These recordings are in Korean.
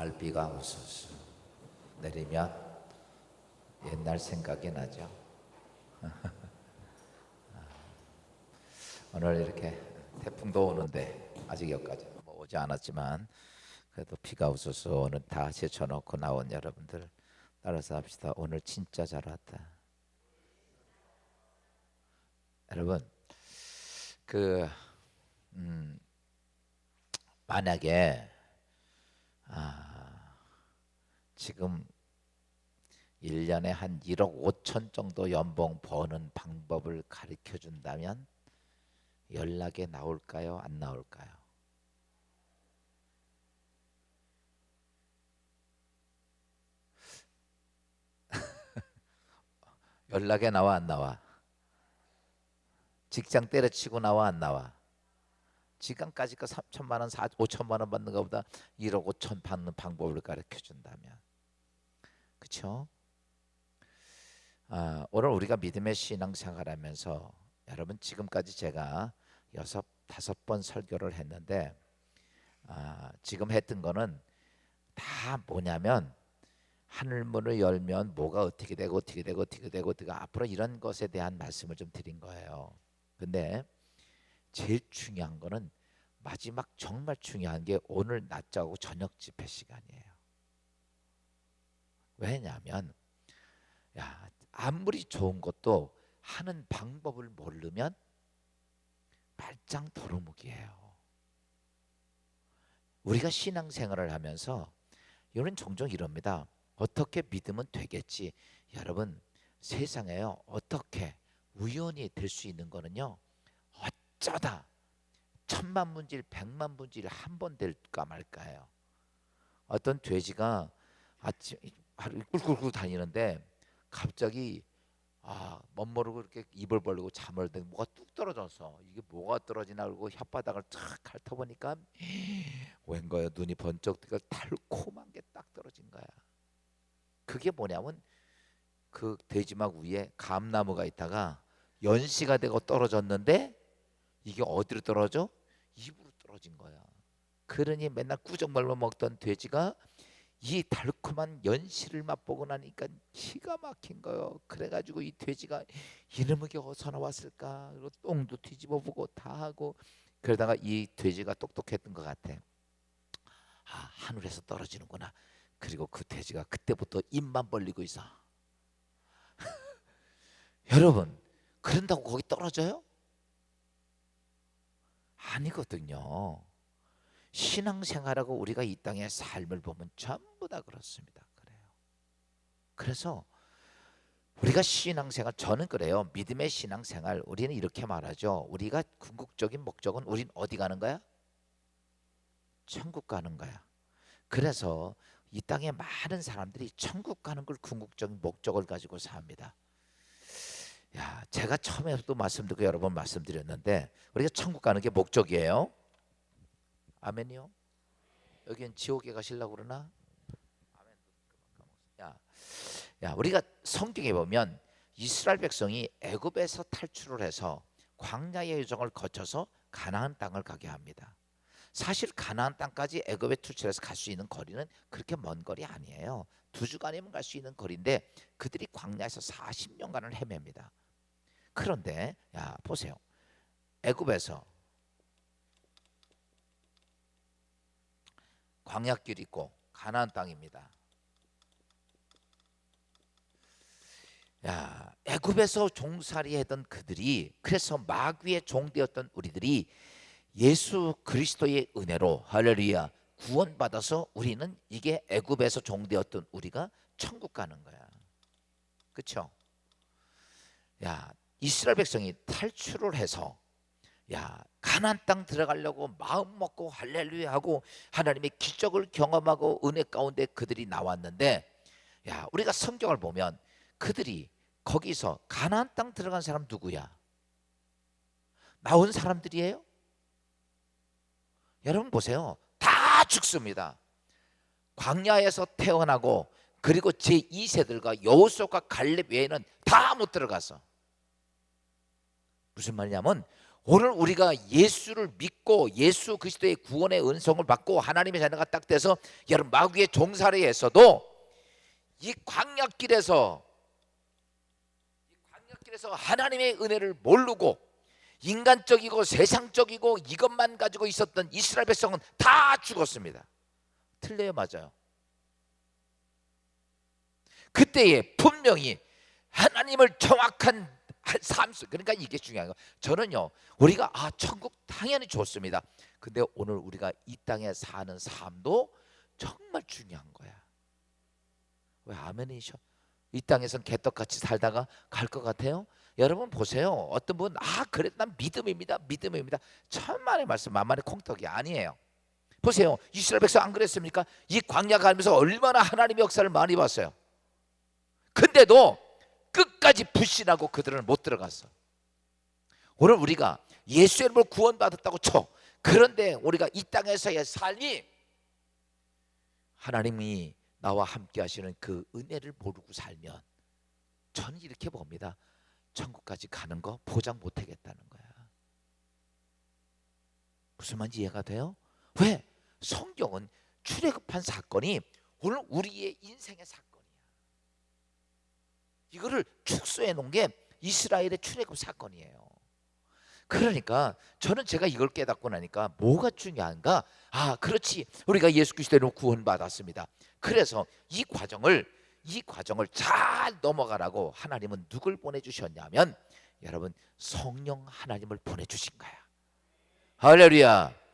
가을비가 우수수 내리면 옛날 생각이 나죠. 오늘 이렇게 태풍도 오는데 아직 여기까지 오지 않았지만 그래도 비가 우수수 오늘 다 제쳐놓고 나온 여러분들 따라서 합시다. 오늘 진짜 잘 왔다. 여러분 그 만약에 지금 1년에 한 1억 5천 정도 연봉 버는 방법을 가르쳐 준다면 연락에 나올까요? 안 나올까요? 연락에 나와 안 나와? 직장 때려치고 나와 안 나와? 지금까지 그 3천만 원, 5천만 원 받는 것보다 1억 5천 받는 방법을 가르쳐 준다면, 그렇죠? 오늘 우리가 믿음의 신앙생활하면서 여러분 지금까지 제가 5번 설교를 했는데 지금 했던 거는 다 뭐냐면 하늘문을 열면 뭐가 어떻게 되고 어떻게 되고 어떻게 되고 앞으로 이런 것에 대한 말씀을 좀 드린 거예요. 근데 제일 중요한 거는 마지막 정말 중요한 게 오늘 낮자고 저녁 집회 시간이에요. 왜냐하면 아무리 좋은 것도 하는 방법을 모르면 말짱 도루묵이에요. 우리가 신앙생활을 하면서 이런 종종 이럽니다. 어떻게 믿으면 되겠지. 여러분 세상에요 어떻게 우연히 될 수 있는 거는요 어쩌다 천만 분질 백만 분질 한 번 될까 말까예요. 어떤 돼지가 아침 하루 꿀꿀꿀 다니는데 갑자기 멋모르고 이렇게 입을 벌리고 잠을 든 뭐가 뚝 떨어져서 이게 뭐가 떨어지나 그러고 혓바닥을 탁 핥아보니까 웬 거야. 눈이 번쩍 뜨고 달콤한 게 딱 떨어진 거야. 그게 뭐냐면 그 돼지막 위에 감나무가 있다가 연시가 되고 떨어졌는데 이게 어디로 떨어져? 입으로 떨어진 거야. 그러니 맨날 꾸정말로 먹던 돼지가 이 달콤한 연시를 맛보고 나니까 기가 막힌 거예요. 그래가지고 이 돼지가 이놈의 게 어디서 나왔을까? 그리고 똥도 뒤집어 보고 다 하고 그러다가 이 돼지가 똑똑했던 것 같아. 하늘에서 떨어지는구나. 그리고 그 돼지가 그때부터 입만 벌리고 있어. 여러분 그런다고 거기 떨어져요? 아니거든요. 신앙생활하고 우리가 이 땅의 삶을 보면 전부 다 그렇습니다. 그래요. 그래서 우리가 신앙생활 저는 그래요. 믿음의 신앙생활 우리는 이렇게 말하죠. 우리가 궁극적인 목적은 우린 어디 가는 거야? 천국 가는 거야. 그래서 이 땅에 많은 사람들이 천국 가는 걸 궁극적인 목적을 가지고 삽니다. 제가 처음에도 말씀드리고 여러 번 말씀드렸는데 우리가 천국 가는 게 목적이에요. 아멘이요? 여기는 지옥에 가시려고 그러나? 우리가 성경에 보면 이스라엘 백성이 애굽에서 탈출을 해서 광야의 여정을 거쳐서 가나안 땅을 가게 합니다. 사실 가나안 땅까지 애굽에 탈출해서 갈 수 있는 거리는 그렇게 먼 거리 아니에요. 2주간이면 갈 수 있는 거리인데 그들이 광야에서 40년간을 헤맵니다. 그런데 보세요. 애굽에서 광야길 있고 가나안 땅입니다. 애굽에서 종살이했던 그들이 그래서 마귀의 종되었던 우리들이 예수 그리스도의 은혜로 할렐루야 구원받아서 우리는 이게 애굽에서 종되었던 우리가 천국 가는 거야. 그렇죠? 이스라엘 백성이 탈출을 해서 가나안 땅 들어가려고 마음 먹고 할렐루야 하고 하나님의 기적을 경험하고 은혜 가운데 그들이 나왔는데 우리가 성경을 보면 그들이 거기서 가나안 땅 들어간 사람 누구야? 나온 사람들이에요? 여러분 보세요. 다 죽습니다. 광야에서 태어나고 그리고 제2세들과 여호수아과 갈렙 외에는 다 못 들어갔어. 무슨 말이냐면 오늘 우리가 예수를 믿고 예수 그리스도의 구원의 은총을 받고 하나님의 자녀가 딱 돼서 여러분 마귀의 종살이에서도 이 광야길에서 하나님의 은혜를 모르고 인간적이고 세상적이고 이것만 가지고 있었던 이스라엘 백성은 다 죽었습니다. 틀려요, 맞아요? 그때에 분명히 하나님을 정확한 삶, 그러니까 이게 중요한 거. 저는요, 우리가 천국 당연히 좋습니다. 근데 오늘 우리가 이 땅에 사는 삶도 정말 중요한 거야. 왜 아멘이셔? 이 땅에선 개떡같이 살다가 갈 것 같아요? 여러분 보세요. 어떤 분 그래 난 믿음입니다. 믿음입니다. 천만의 말씀 만만의 콩떡이 아니에요. 보세요. 이스라엘 백성 안 그랬습니까? 이 광야 가면서 얼마나 하나님의 역사를 많이 봤어요. 근데도 끝까지 불신하고 그들은 못 들어갔어. 오늘 우리가 예수의 이름으로 구원받았다고 쳐. 그런데 우리가 이 땅에서의 삶이 하나님이 나와 함께 하시는 그 은혜를 모르고 살면 저는 이렇게 봅니다. 천국까지 가는 거 보장 못 하겠다는 거야. 무슨 말인지 이해가 돼요? 왜? 성경은 출애굽한 사건이 오늘 우리의 인생의 사건이야. 이거를 축소해 놓은 게 이스라엘의 출애굽 사건이에요. 그러니까 저는 제가 이걸 깨닫고 나니까 뭐가 중요한가? 그렇지. 우리가 예수 그리스도로 구원받았습니다. 그래서 이 과정을 잘 넘어가라고 하나님은 누굴 보내주셨냐면 여러분 성령 하나님을 보내주신 거야. 할렐루야.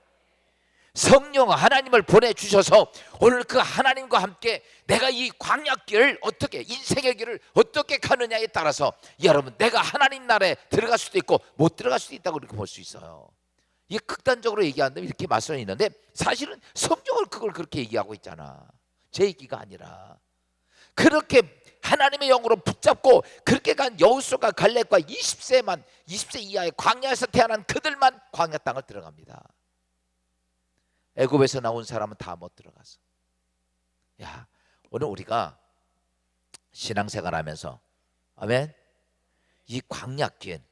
성령 하나님을 보내주셔서 오늘 그 하나님과 함께 내가 이 광야길을 어떻게 인생의 길을 어떻게 가느냐에 따라서 여러분 내가 하나님 나라에 들어갈 수도 있고 못 들어갈 수도 있다고 이렇게 볼 수 있어요. 이게 극단적으로 얘기한다면 이렇게 말씀이 있는데 사실은 성경을 그걸 그렇게 얘기하고 있잖아. 제 얘기가 아니라 그렇게 하나님의 영으로 붙잡고 그렇게 간 여호수아가 갈렙과 20세 이하의 광야에서 태어난 그들만 광야 땅을 들어갑니다. 애굽에서 나온 사람은 다 못 들어갔어. 야, 오늘 우리가 신앙생활하면서 아멘. 이 광야길이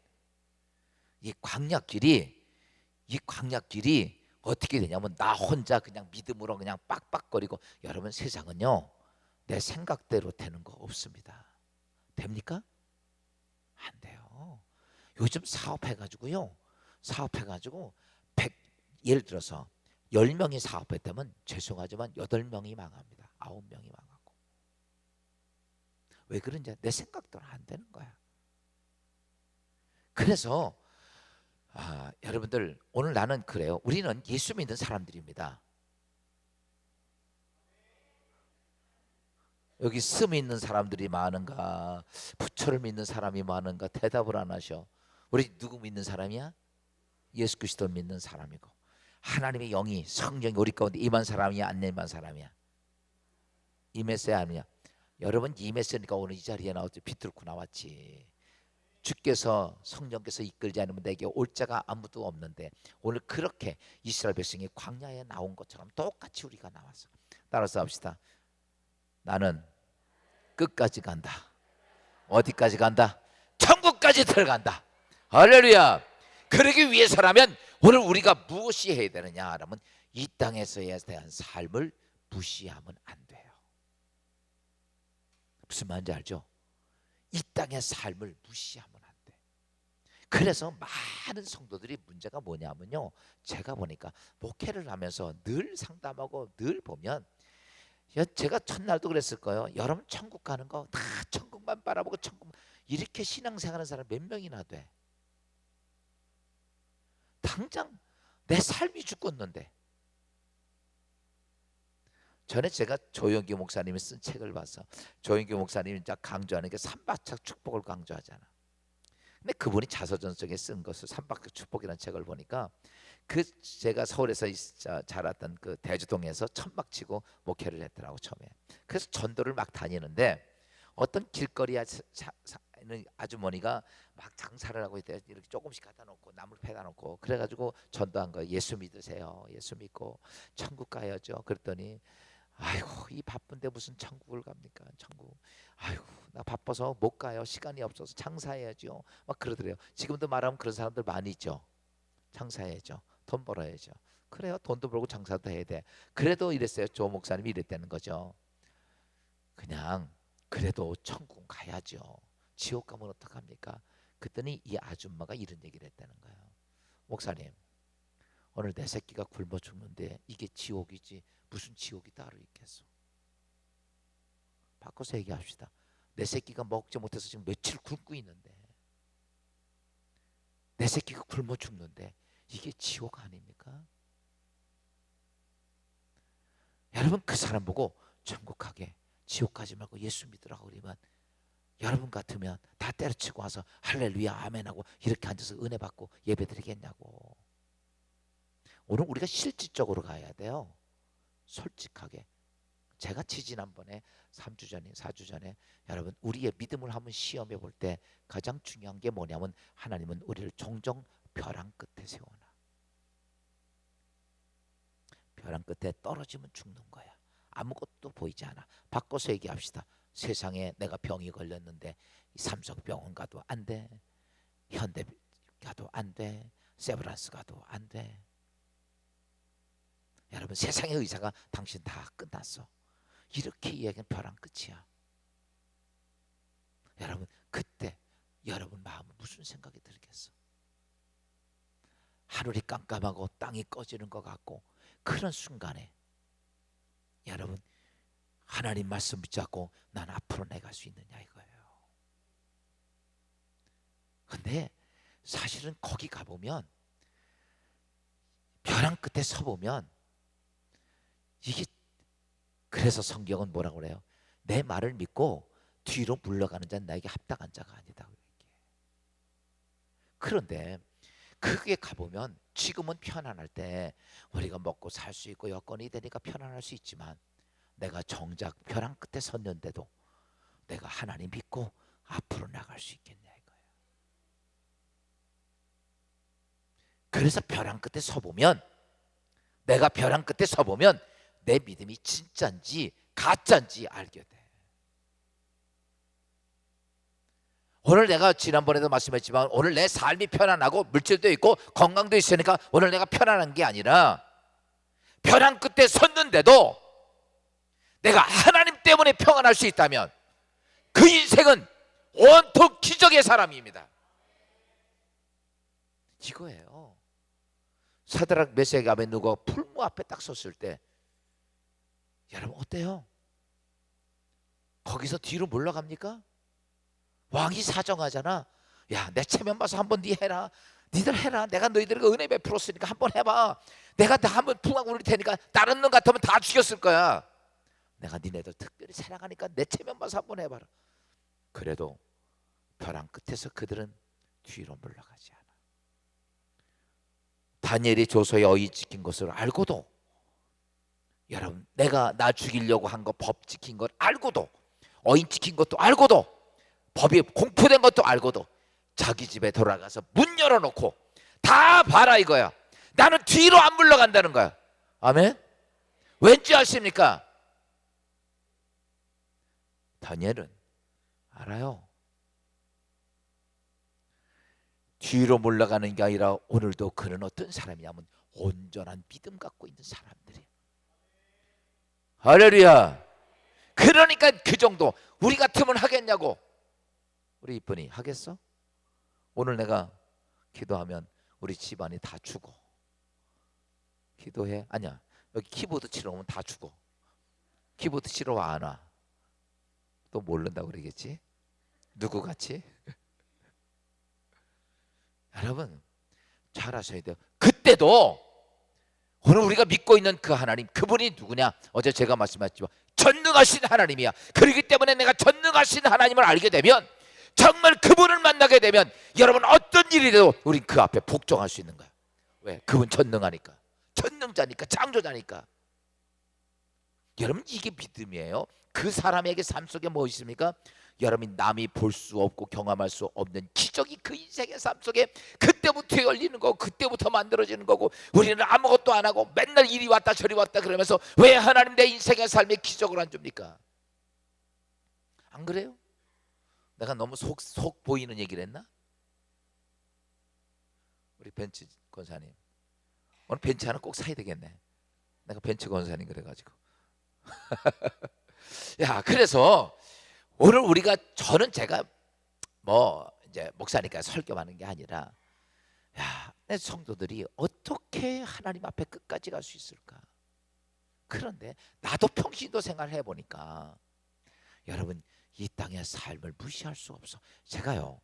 어떻게 되냐면 나 혼자 그냥 믿음으로 그냥 빡빡거리고 여러분 세상은요 내 생각대로 되는 거 없습니다. 됩니까? 안 돼요. 요즘 사업해가지고 예를 들어서 10명이 사업했다면 죄송하지만 8명이 망합니다. 9명이 망하고. 왜 그런지 내 생각대로 안 되는 거야. 그래서 여러분들 오늘 나는 그래요. 우리는 예수 믿는 사람들입니다. 여기 스 믿는 사람들이 많은가 부처를 믿는 사람이 많은가 대답을 안 하셔. 우리 누구 믿는 사람이야? 예수 그리스도 믿는 사람이고 하나님의 영이 성령이 우리 가운데 임한 사람이야 안 임한 사람이야? 임했어야 아니야? 여러분 임했으니까 오늘 이 자리에 나왔지. 비틀고 나왔지. 주께서 성령께서 이끌지 않으면 내게 올 자가 아무도 없는데 오늘 그렇게 이스라엘 백성이 광야에 나온 것처럼 똑같이 우리가 나왔어. 따라서 합시다. 나는 끝까지 간다. 어디까지 간다? 천국까지 들어간다. 할렐루야. 그러기 위해서라면 오늘 우리가 무엇이 해야 되느냐 하면 이 땅에서에 대한 삶을 무시하면 안 돼요. 무슨 말인지 알죠? 이 땅의 삶을 무시하면 안 돼. 그래서 많은 성도들이 문제가 뭐냐면요, 제가 보니까 목회를 하면서 늘 상담하고 늘 보면 제가 첫날도 그랬을 거예요. 여러분 천국 가는 거 다 천국만 바라보고 천국 이렇게 신앙생활하는 사람 몇 명이나 돼? 당장 내 삶이 죽었는데. 전에 제가 조영기 목사님이 쓴 책을 봐서 조영기 목사님이 강조하는 게 삼박자 축복을 강조하잖아. 근데 그분이 자서전속에 쓴 것을 삼박자 축복이라는 책을 보니까 제가 서울에서 자랐던 그 대주동에서 천막치고 목회를 했더라고 처음에. 그래서 전도를 막 다니는데 어떤 길거리 아주머니가 막 장사를 하고 있대. 이렇게 조금씩 갖다 놓고 나물 패다 놓고 그래가지고 전도한 거. 예수 믿으세요. 예수 믿고 천국 가야죠. 그랬더니 아이고 이 바쁜데 무슨 천국을 갑니까? 천국. 아이고 나 바빠서 못 가요. 시간이 없어서 장사해야죠. 막 그러더래요. 지금도 말하면 그런 사람들 많이 있죠. 장사해야죠. 돈 벌어야죠. 그래요. 돈도 벌고 장사도 해야 돼. 그래도 이랬어요. 조 목사님이 이랬다는 거죠. 그냥 그래도 천국 가야죠. 지옥 가면 어떡합니까? 그랬더니 이 아줌마가 이런 얘기를 했다는 거예요. 목사님, 오늘 내 새끼가 굶어 죽는데 이게 지옥이지 무슨 지옥이 따로 있겠어. 바꿔서 얘기합시다. 내 새끼가 먹지 못해서 지금 며칠 굶고 있는데, 내 새끼가 굶어 죽는데 이게 지옥 아닙니까? 여러분, 그 사람 보고 천국 가게, 지옥 가지 말고 예수 믿으라고 그러면 여러분 같으면 다 때려치고 와서 할렐루야 아멘하고 이렇게 앉아서 은혜 받고 예배 드리겠냐고. 오늘 우리가 실질적으로 가야 돼요. 솔직하게. 제가 지지난번에 3주 전에 4주 전에 여러분, 우리의 믿음을 한번 시험해 볼 때 가장 중요한 게 뭐냐면, 하나님은 우리를 종종 벼랑 끝에 세워놔. 벼랑 끝에 떨어지면 죽는 거야. 아무것도 보이지 않아. 바꿔서 얘기합시다. 세상에 내가 병이 걸렸는데 삼성병원 가도 안 돼, 현대 가도 안 돼, 세브란스 가도 안 돼. 여러분, 세상의 의사가 당신 다 끝났어. 이렇게 이야기는 벼랑 끝이야. 여러분, 그때 여러분 마음은 무슨 생각이 들겠어? 하늘이 깜깜하고 땅이 꺼지는 것 같고, 그런 순간에 여러분, 하나님 말씀 붙잡고 난 앞으로 나갈 수 있느냐 이거예요. 근데 사실은 거기 가보면, 벼랑 끝에 서보면 이게, 그래서 성경은 뭐라고 그래요? 내 말을 믿고 뒤로 물러가는 자는 나에게 합당한 자가 아니다. 그런데 그게 가보면 지금은 편안할 때 우리가 먹고 살 수 있고 여건이 되니까 편안할 수 있지만, 내가 정작 벼랑 끝에 섰는데도 내가 하나님 믿고 앞으로 나갈 수 있겠냐 이거예요. 그래서 벼랑 끝에 서보면, 내가 벼랑 끝에 서보면 내 믿음이 진짜인지 가짜인지 알게 돼. 오늘 내가 지난번에도 말씀했지만, 오늘 내 삶이 편안하고 물질도 있고 건강도 있으니까 오늘 내가 편안한 게 아니라, 벼랑 끝에 섰는데도 내가 하나님 때문에 평안할 수 있다면 그 인생은 온통 기적의 사람입니다. 이거예요. 사드락 메섹 아벤누고가 풀무 앞에 딱 섰을 때 여러분 어때요? 거기서 뒤로 물러갑니까? 왕이 사정하잖아. 야, 내 체면 봐서 한번 네 해라. 니들 해라. 내가 너희들에게 은혜 베풀었으니까 한번 해봐. 내가 다 한번 풍악 울릴 테니까 다른 놈 같으면 다 죽였을 거야. 내가 니네들 특별히 사랑하니까 내 체면 봐서 한번 해봐라. 그래도 벼랑 끝에서 그들은 뒤로 물러가지 않아. 다니엘이 조서에 어이 지킨 것을 알고도, 여러분, 내가 나 죽이려고 한 거 법 지킨 걸 알고도, 어인 지킨 것도 알고도, 법이 공포된 것도 알고도 자기 집에 돌아가서 문 열어놓고 다 봐라 이거야. 나는 뒤로 안 물러간다는 거야. 아멘. 왠지 아십니까? 다니엘은 알아요. 뒤로 물러가는 게 아니라 오늘도 그는 어떤 사람이냐면 온전한 믿음 갖고 있는 사람들이에요. 할렐루야. 그러니까 그 정도. 우리 같으면 하겠냐고. 우리 이쁜이 하겠어? 오늘 내가 기도하면 우리 집안이 다 죽어. 기도해? 아니야. 여기 키보드 치러 오면 다 죽어. 키보드 치러 와 안 와? 또 모른다고 그러겠지? 누구같이? 여러분 잘 아셔야 돼요. 그때도 오늘 우리가 믿고 있는 그 하나님, 그분이 누구냐? 어제 제가 말씀하셨지만 전능하신 하나님이야. 그렇기 때문에 내가 전능하신 하나님을 알게 되면, 정말 그분을 만나게 되면 여러분 어떤 일이라도 우린 그 앞에 복종할 수 있는 거야. 왜? 그분 전능하니까. 전능자니까, 창조자니까. 여러분 이게 믿음이에요. 그 사람에게 삶 속에 뭐 있습니까? 여러분 남이 볼 수 없고 경험할 수 없는 기적이 그 인생의 삶 속에 그때부터 열리는 거고 그때부터 만들어지는 거고, 우리는 아무것도 안 하고 맨날 이리 왔다 저리 왔다 그러면서 왜 하나님 내 인생의 삶에 기적을 안 줍니까? 안 그래요? 내가 너무 속 보이는 얘기를 했나? 우리 벤치 권사님. 오늘 벤츠 하나 꼭 사야 되겠네. 내가 벤츠 권사님 그래가지고. 야, 그래서 오늘 우리가 저는 제가 뭐 이제 목사니까 설교하는 게 아니라, 야, 내 성도들이 어떻게 하나님 앞에 끝까지 갈 수 있을까? 그런데 나도 평신도 생활해 보니까 여러분 이 땅의 삶을 무시할 수 없어. 제가요,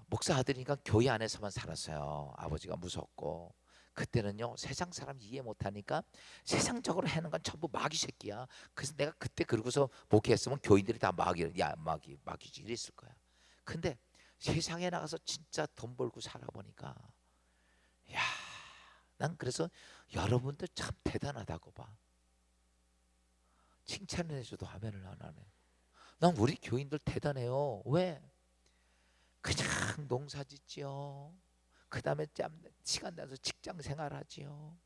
목사 아들이니까 교회 안에서만 살았어요. 아버지가 무섭고 그때는요 세상 사람 이해 못하니까 세상적으로 하는 건 전부 마귀 새끼야. 그래서 내가 그때 그러고서 목회했으면 교인들이 다 마귀, 야 마귀지 이랬을 거야. 근데 세상에 나가서 진짜 돈 벌고 살아보니까, 야, 난 그래서 여러분들 참 대단하다고 봐. 칭찬을 해줘도 화면을 안 하네. 난 우리 교인들 대단해요. 왜? 그냥 농사 짓지요. 그 다음에 시간 나서 직장 생활하지요.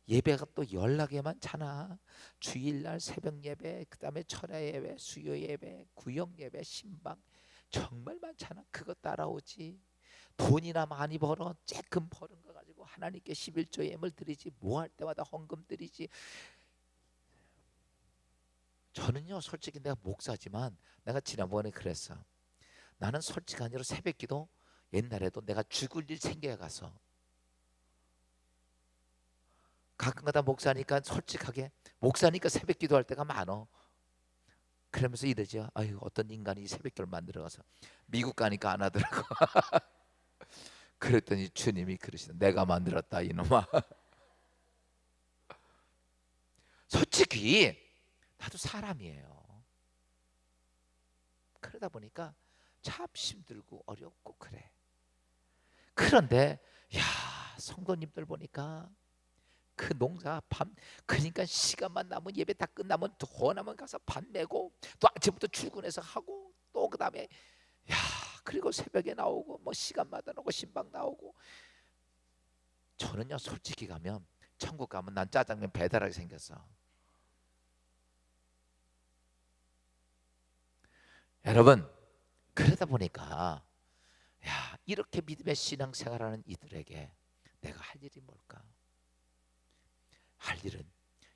예배가 또 연락에 많잖아. 주일날 새벽 예배, 그 다음에 철야 예배, 수요 예배, 구역 예배, 신방 정말 많잖아. 그거 따라오지. 돈이나 많이 벌어 쬐끔 버는 거 가지고 하나님께 11조 예물 드리지. 뭐 할 때마다 헌금 드리지. 저는요 솔직히 내가 목사지만 내가 지난번에 그랬어. 나는 솔직한 대로 새벽기도 옛날에도 내가 죽을 일 생겨야 가서 가끔가다 목사니까 솔직하게 목사니까 새벽기도 할 때가 많어. 그러면서 이러죠. 아유 어떤 인간이 새벽기를 만들어가서 미국 가니까 안 하더라고. 그랬더니 주님이 그러시다. 내가 만들었다 이놈아. 솔직히 나도 사람이에요. 그러다 보니까 참 힘들고 어렵고 그래. 그런데 야 성도님들 보니까 그 농사 밤 그러니까 시간만 나면 예배 다 끝나면 더 원하면 가서 밥 내고 또 아침부터 출근해서 하고 또 그다음에 야 그리고 새벽에 나오고 뭐 시간마다 나오고 신방 나오고. 저는요 솔직히 가면 천국 가면 난 짜장면 배달하게 생겼어. 여러분 그러다 보니까 야 이렇게 믿음의 신앙생활하는 이들에게 내가 할 일이 뭘까? 할 일은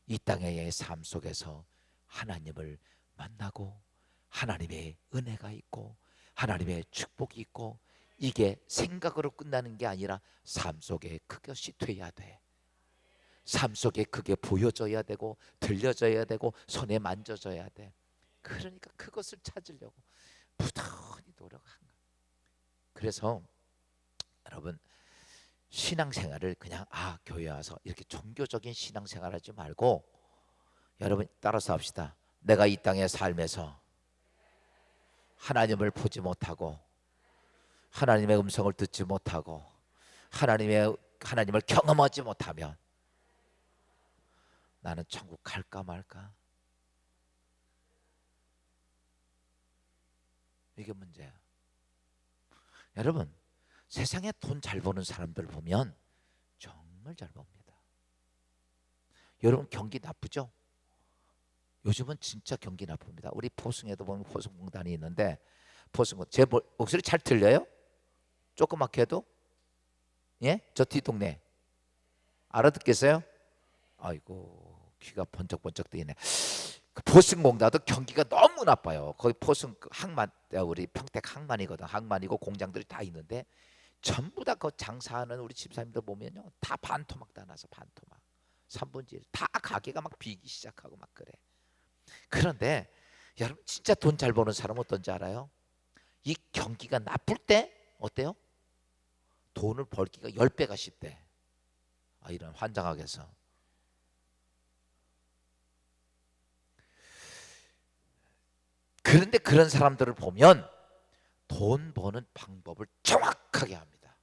이 땅의 삶 속에서 하나님을 만나고 하나님의 은혜가 있고 하나님의 축복이 있고, 이게 생각으로 끝나는 게 아니라 삶 속에 그것이 돼야 돼. 삶 속에 그게 보여져야 되고 들려져야 되고 손에 만져져야 돼. 그러니까 그것을 찾으려고 부단히 노력한 거야. 그래서 여러분 신앙생활을 그냥 교회 와서 이렇게 종교적인 신앙생활하지 말고 여러분 따라서 합시다. 내가 이 땅의 삶에서 하나님을 보지 못하고 하나님의 음성을 듣지 못하고 하나님을 경험하지 못하면 나는 천국 갈까 말까? 이게 문제야. 여러분 세상에 돈 잘 버는 사람들 보면 정말 잘 법니다. 여러분 경기 나쁘죠? 요즘은 진짜 경기 나쁩니다. 우리 포승에도 보면 포승공단이 있는데 제 목소리 잘 들려요? 조그맣게 해도? 예? 저 뒷동네 알아듣겠어요? 아이고 귀가 번쩍번쩍 뜨이네. 그 포승공단도 경기가 너무 나빠요. 거기 포승 항만, 우리 평택 항만이거든. 항만이고 공장들이 다 있는데 전부 다 그 장사하는 우리 집사님들 보면요 다 반토막 다 나서 반토막 3분의 1 다 가게가 막 비기 시작하고 막 그래. 그런데 여러분 진짜 돈 잘 버는 사람 어떤지 알아요? 이 경기가 나쁠 때 어때요? 돈을 벌기가 10배가 쉽대. 이런 환장하게서. 그런데 그런 사람들을 보면 돈 버는 방법을 정확하게 합니다.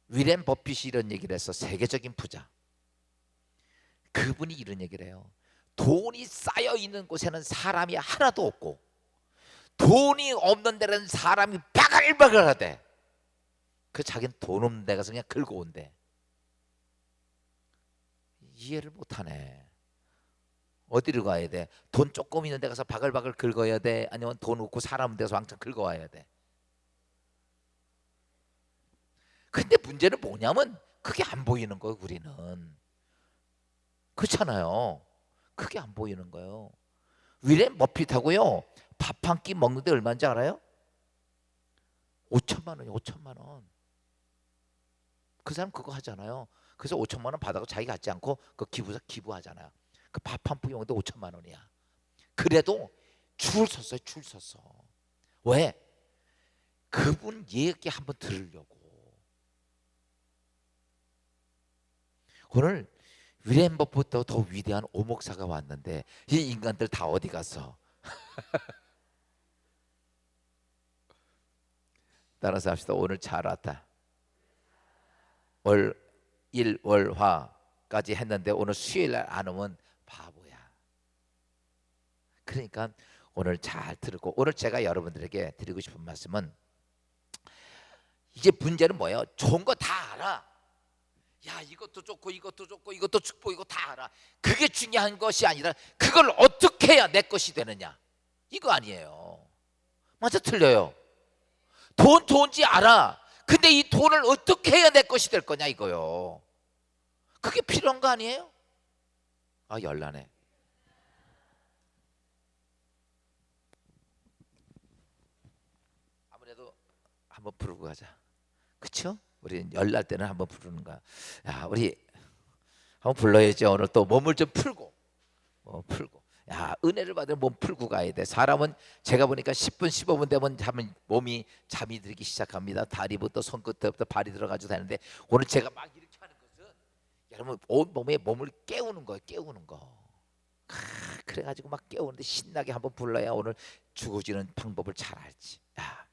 위렌 버핏이 이런 얘기를 했어. 세계적인 부자. 그분이 이런 얘기를 해요. 돈이 쌓여 있는 곳에는 사람이 하나도 없고 돈이 없는 데는 사람이 바글바글하대. 자기는 돈 없는 데 가서 그냥 긁어온대. 이해를 못하네. 어디로 가야 돼? 돈 조금 있는 데 가서 바글바글 긁어야 돼? 아니면 돈 없고 사람 없는 데서 왕창 긁어와야 돼? 근데 문제는 뭐냐면 그게 안 보이는 거예요. 우리는 그렇잖아요. 그게 안 보이는 거예요. 위렌 버핏하고요 밥 한 끼 먹는데 얼마인지 알아요? 5천만 원이요. 5천만 원. 그 사람 그거 하잖아요. 그래서 5천만 원 받아서 자기 갖지 않고 그 기부하잖아요. 그 밥 한 끼 먹는데 5천만 원이야. 그래도 줄 섰어요. 줄 섰어. 왜? 그분 얘기 한번 들으려고. 오늘 위렌 버핏보다 더 위대한 오목사가 왔는데 이 인간들 다 어디 갔어? 따라서 합시다. 오늘 잘 왔다. 월, 일, 월, 화까지 했는데 오늘 수요일 날 안 오면 바보야. 그러니까 오늘 잘 들고, 오늘 제가 여러분들에게 드리고 싶은 말씀은, 이제 문제는 뭐예요? 좋은 거 다 알아. 야, 이것도 좋고 이것도 좋고 이것도 좋고 이거 다 알아. 그게 중요한 것이 아니라 그걸 어떻게 해야 내 것이 되느냐, 이거 아니에요. 맞아, 틀려요. 돈 좋은지 알아. 근데 이 돈을 어떻게 해야 내 것이 될 거냐, 이거요. 그게 필요한 거 아니에요? 아, 열나네. 아무래도 한번 부르고 가자. 그쵸? 우리 열날 때는 한번 부르는 거야. 야, 우리 한번 불러야죠. 오늘 또 몸을 좀 풀고, 풀고. 야, 은혜를 받으면 몸 풀고 가야 돼. 사람은 제가 보니까 10분 15분 되면 몸이 잠이 들기 시작합니다. 다리부터 손끝부터 발이 들어가지고 되는데, 오늘 제가 막 이렇게 하는 것은 여러분 온 몸에 몸을 깨우는 거예요. 깨우는 거. 그래가지고 막 깨우는데 신나게 한번 불러야 오늘 죽어지는 방법을 잘 알지. 야.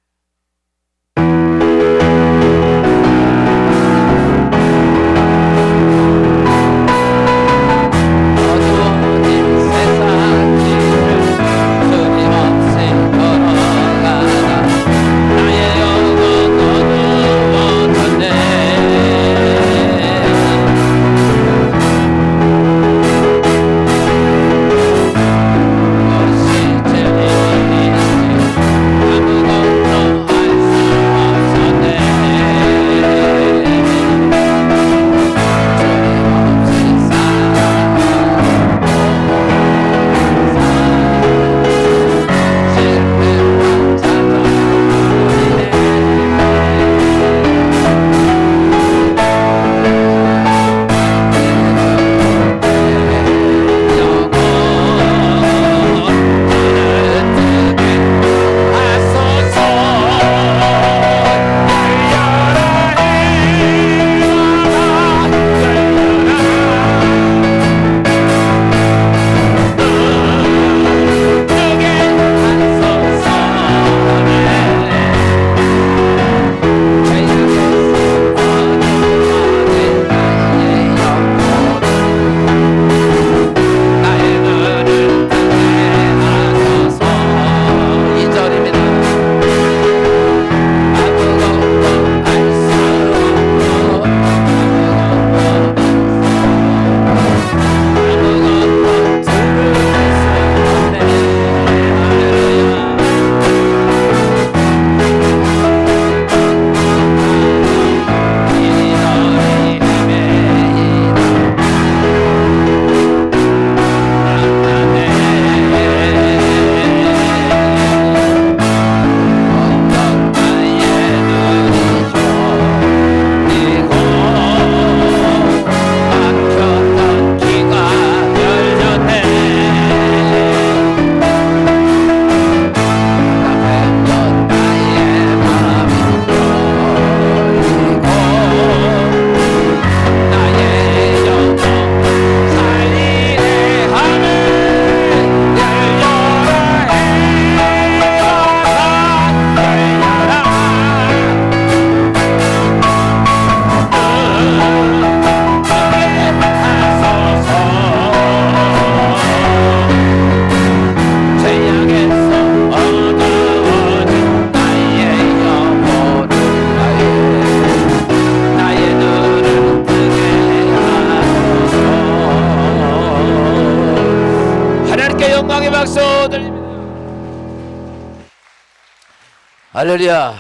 할렐루야.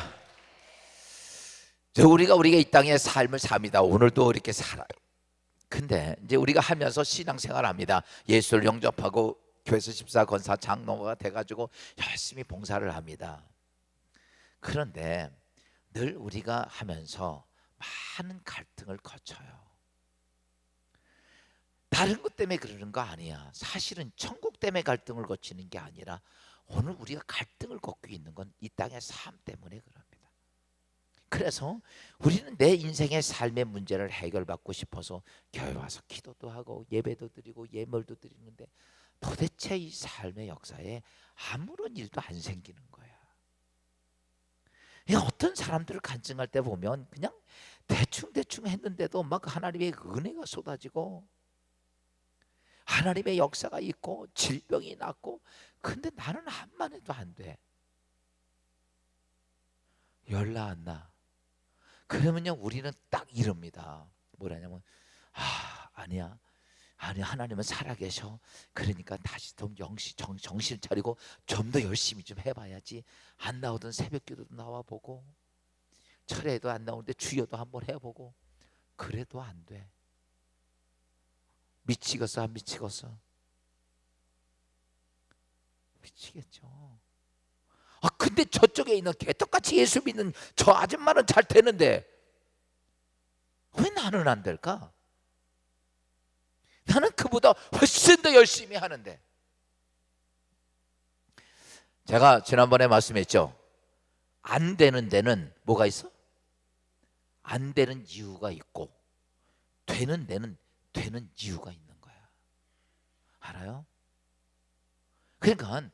우리가 이 땅에 삶을 삽니다. 오늘도 이렇게 살아요. 근데 이제 우리가 하면서 신앙생활합니다. 예수를 영접하고 교회에서 집사, 권사, 장로가 돼가지고 열심히 봉사를 합니다. 그런데 늘 우리가 하면서 많은 갈등을 거쳐요. 다른 것 때문에 그러는 거 아니야. 사실은 천국 때문에 갈등을 거치는 게 아니라 오늘 우리가 갈등을 겪고 있는 건 이 땅의 삶 때문에 그럽니다. 그래서 우리는 내 인생의 삶의 문제를 해결받고 싶어서 교회 와서 기도도 하고 예배도 드리고 예물도 드리는데 도대체 이 삶의 역사에 아무런 일도 안 생기는 거야. 어떤 사람들을 간증할 때 보면 그냥 대충 했는데도 막 하나님의 은혜가 쏟아지고 하나님의 역사가 있고 질병이 낫고, 근데 나는 한만 해도 안 돼. 연락 안 나. 그러면요 우리는 딱 이럽니다. 뭐라냐면 아니야 하나님은 살아계셔. 그러니까 다시 좀 정신 차리고 좀 더 열심히 좀 해봐야지. 안 나오던 새벽기도도 나와보고 철회도 안 나오는데 주여도 한번 해보고 그래도 안 돼. 미치겠어 안 미치겠어? 미치겠죠. 근데 저쪽에 있는 개떡같이 예수 믿는 저 아줌마는 잘 되는데 왜 나는 안 될까? 나는 그보다 훨씬 더 열심히 하는데. 제가 지난번에 말씀했죠. 안 되는 데는 뭐가 있어? 안 되는 이유가 있고 되는 데는 되는 이유가 있는 거야. 알아요? 그러니까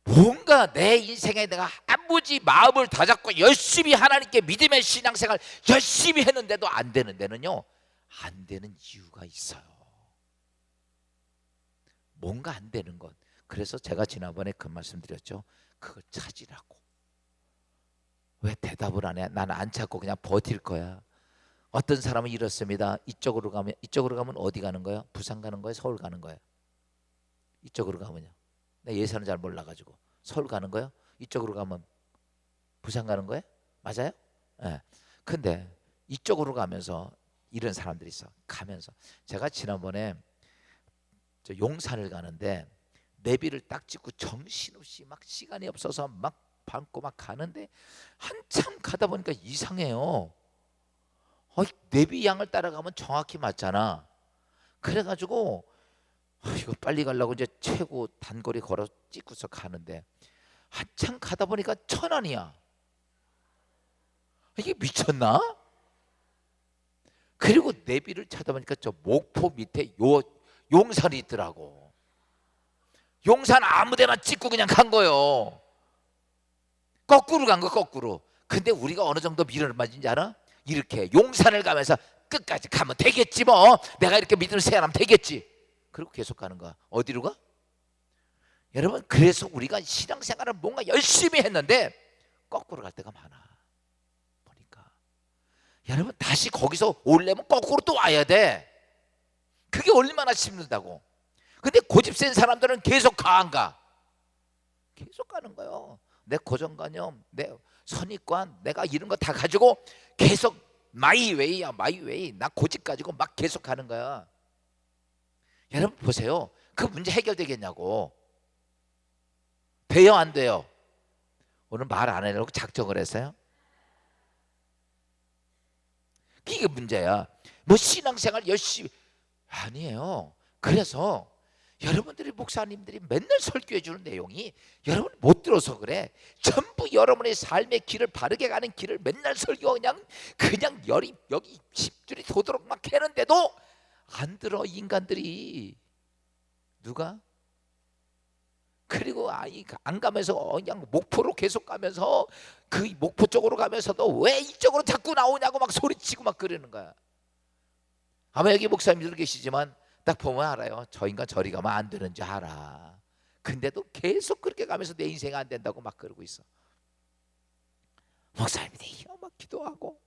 뭔가 내 인생에 내가 아무지 마음을 다잡고 열심히 하나님께 믿음의 신앙생활 열심히 했는데도 안 되는 데는요 안 되는 이유가 있어요. 뭔가 안 되는 것. 그래서 제가 지난번에 그 말씀 드렸죠. 그걸 찾으라고. 왜 대답을 안 해? 나는 안 찾고 그냥 버틸 거야. 어떤 사람은 이렇습니다. 이쪽으로 가면 어디 가는 거야? 부산 가는 거야? 서울 가는 거야? 이쪽으로 가면요. 내 예산을 잘 몰라가지고 서울 가는 거야? 이쪽으로 가면 부산 가는 거야? 맞아요? 네. 근데 이쪽으로 가면서 이런 사람들이 있어. 가면서 제가 지난번에 저 용산을 가는데 내비를 딱 찍고 정신없이 막 시간이 없어서 막 밟고 막 가는데 한참 가다 보니까 이상해요. 내비 양을 따라가면 정확히 맞잖아. 그래가지고 이거 빨리 가려고 이제 최고 단거리 걸어 찍고서 가는데 한참 가다 보니까 1,000원이야. 이게 미쳤나? 그리고 내비를 찾아보니까 저 목포 밑에 용산이 있더라고. 용산 아무데나 찍고 그냥 간 거예요. 거꾸로 간 거 거꾸로. 근데 우리가 어느 정도 미련을 맞은지 알아? 이렇게 용산을 가면서 끝까지 가면 되겠지 뭐. 내가 이렇게 믿음을 세워나면 되겠지. 그리고 계속 가는 거야. 어디로 가? 여러분 그래서 우리가 신앙생활을 뭔가 열심히 했는데 거꾸로 갈 때가 많아. 보니까 여러분 다시 거기서 오려면 거꾸로 또 와야 돼. 그게 얼마나 힘들다고. 근데 고집 센 사람들은 계속 가 안 가? 계속 가는 거예요. 내 고정관념, 내 선입관, 내가 이런 거 다 가지고 계속 마이웨이야 마이웨이. 나 고집 가지고 막 계속 가는 거야. 여러분 보세요. 그 문제 해결되겠냐고. 돼요 안 돼요? 오늘 말 안 하려고 작정을 했어요? 이게 문제야. 뭐 신앙생활 열심히 아니에요. 그래서 여러분들이 목사님들이 맨날 설교해 주는 내용이 여러분 못 들어서 그래. 전부 여러분의 삶의 길을 바르게 가는 길을 맨날 설교 그냥 여기 10줄이 도도록 막 해는데도 안 들어 인간들이. 누가? 그리고 안 가면서 그냥 목포로 계속 가면서 그 목포 쪽으로 가면서도 왜 이쪽으로 자꾸 나오냐고 막 소리치고 막 그러는 거야. 아마 여기 목사님들 계시지만 딱 보면 알아요. 저 인간 저리 가면 안 되는 줄 알아. 근데도 계속 그렇게 가면서 내 인생 안 된다고 막 그러고 있어. 목사님들이 막 기도하고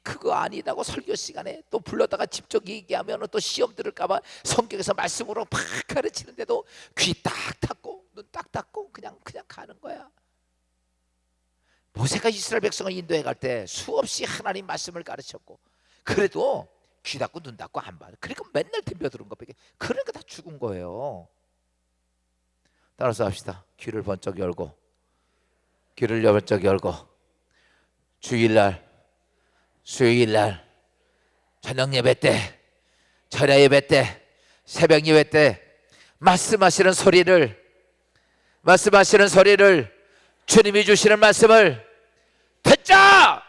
그거 아니다고 설교 시간에 또 불러다가 직접 얘기하면 또 시험 들을까봐 성경에서 말씀으로 팍 가르치는데도 귀 딱 닫고 눈 딱 닫고 그냥 가는 거야. 모세가 이스라엘 백성을 인도해 갈 때 수없이 하나님 말씀을 가르쳤고, 그래도 귀 닫고 눈 닫고 안 받아. 그러니까 맨날 덤벼드는 것밖에. 그러니까 다 죽은 거예요. 따라서 합시다. 귀를 번쩍 열고, 귀를 번쩍 열고, 주일날, 수요일날, 저녁 예배 때, 철야 예배 때, 새벽 예배 때 말씀하시는 소리를 주님이 주시는 말씀을 듣자.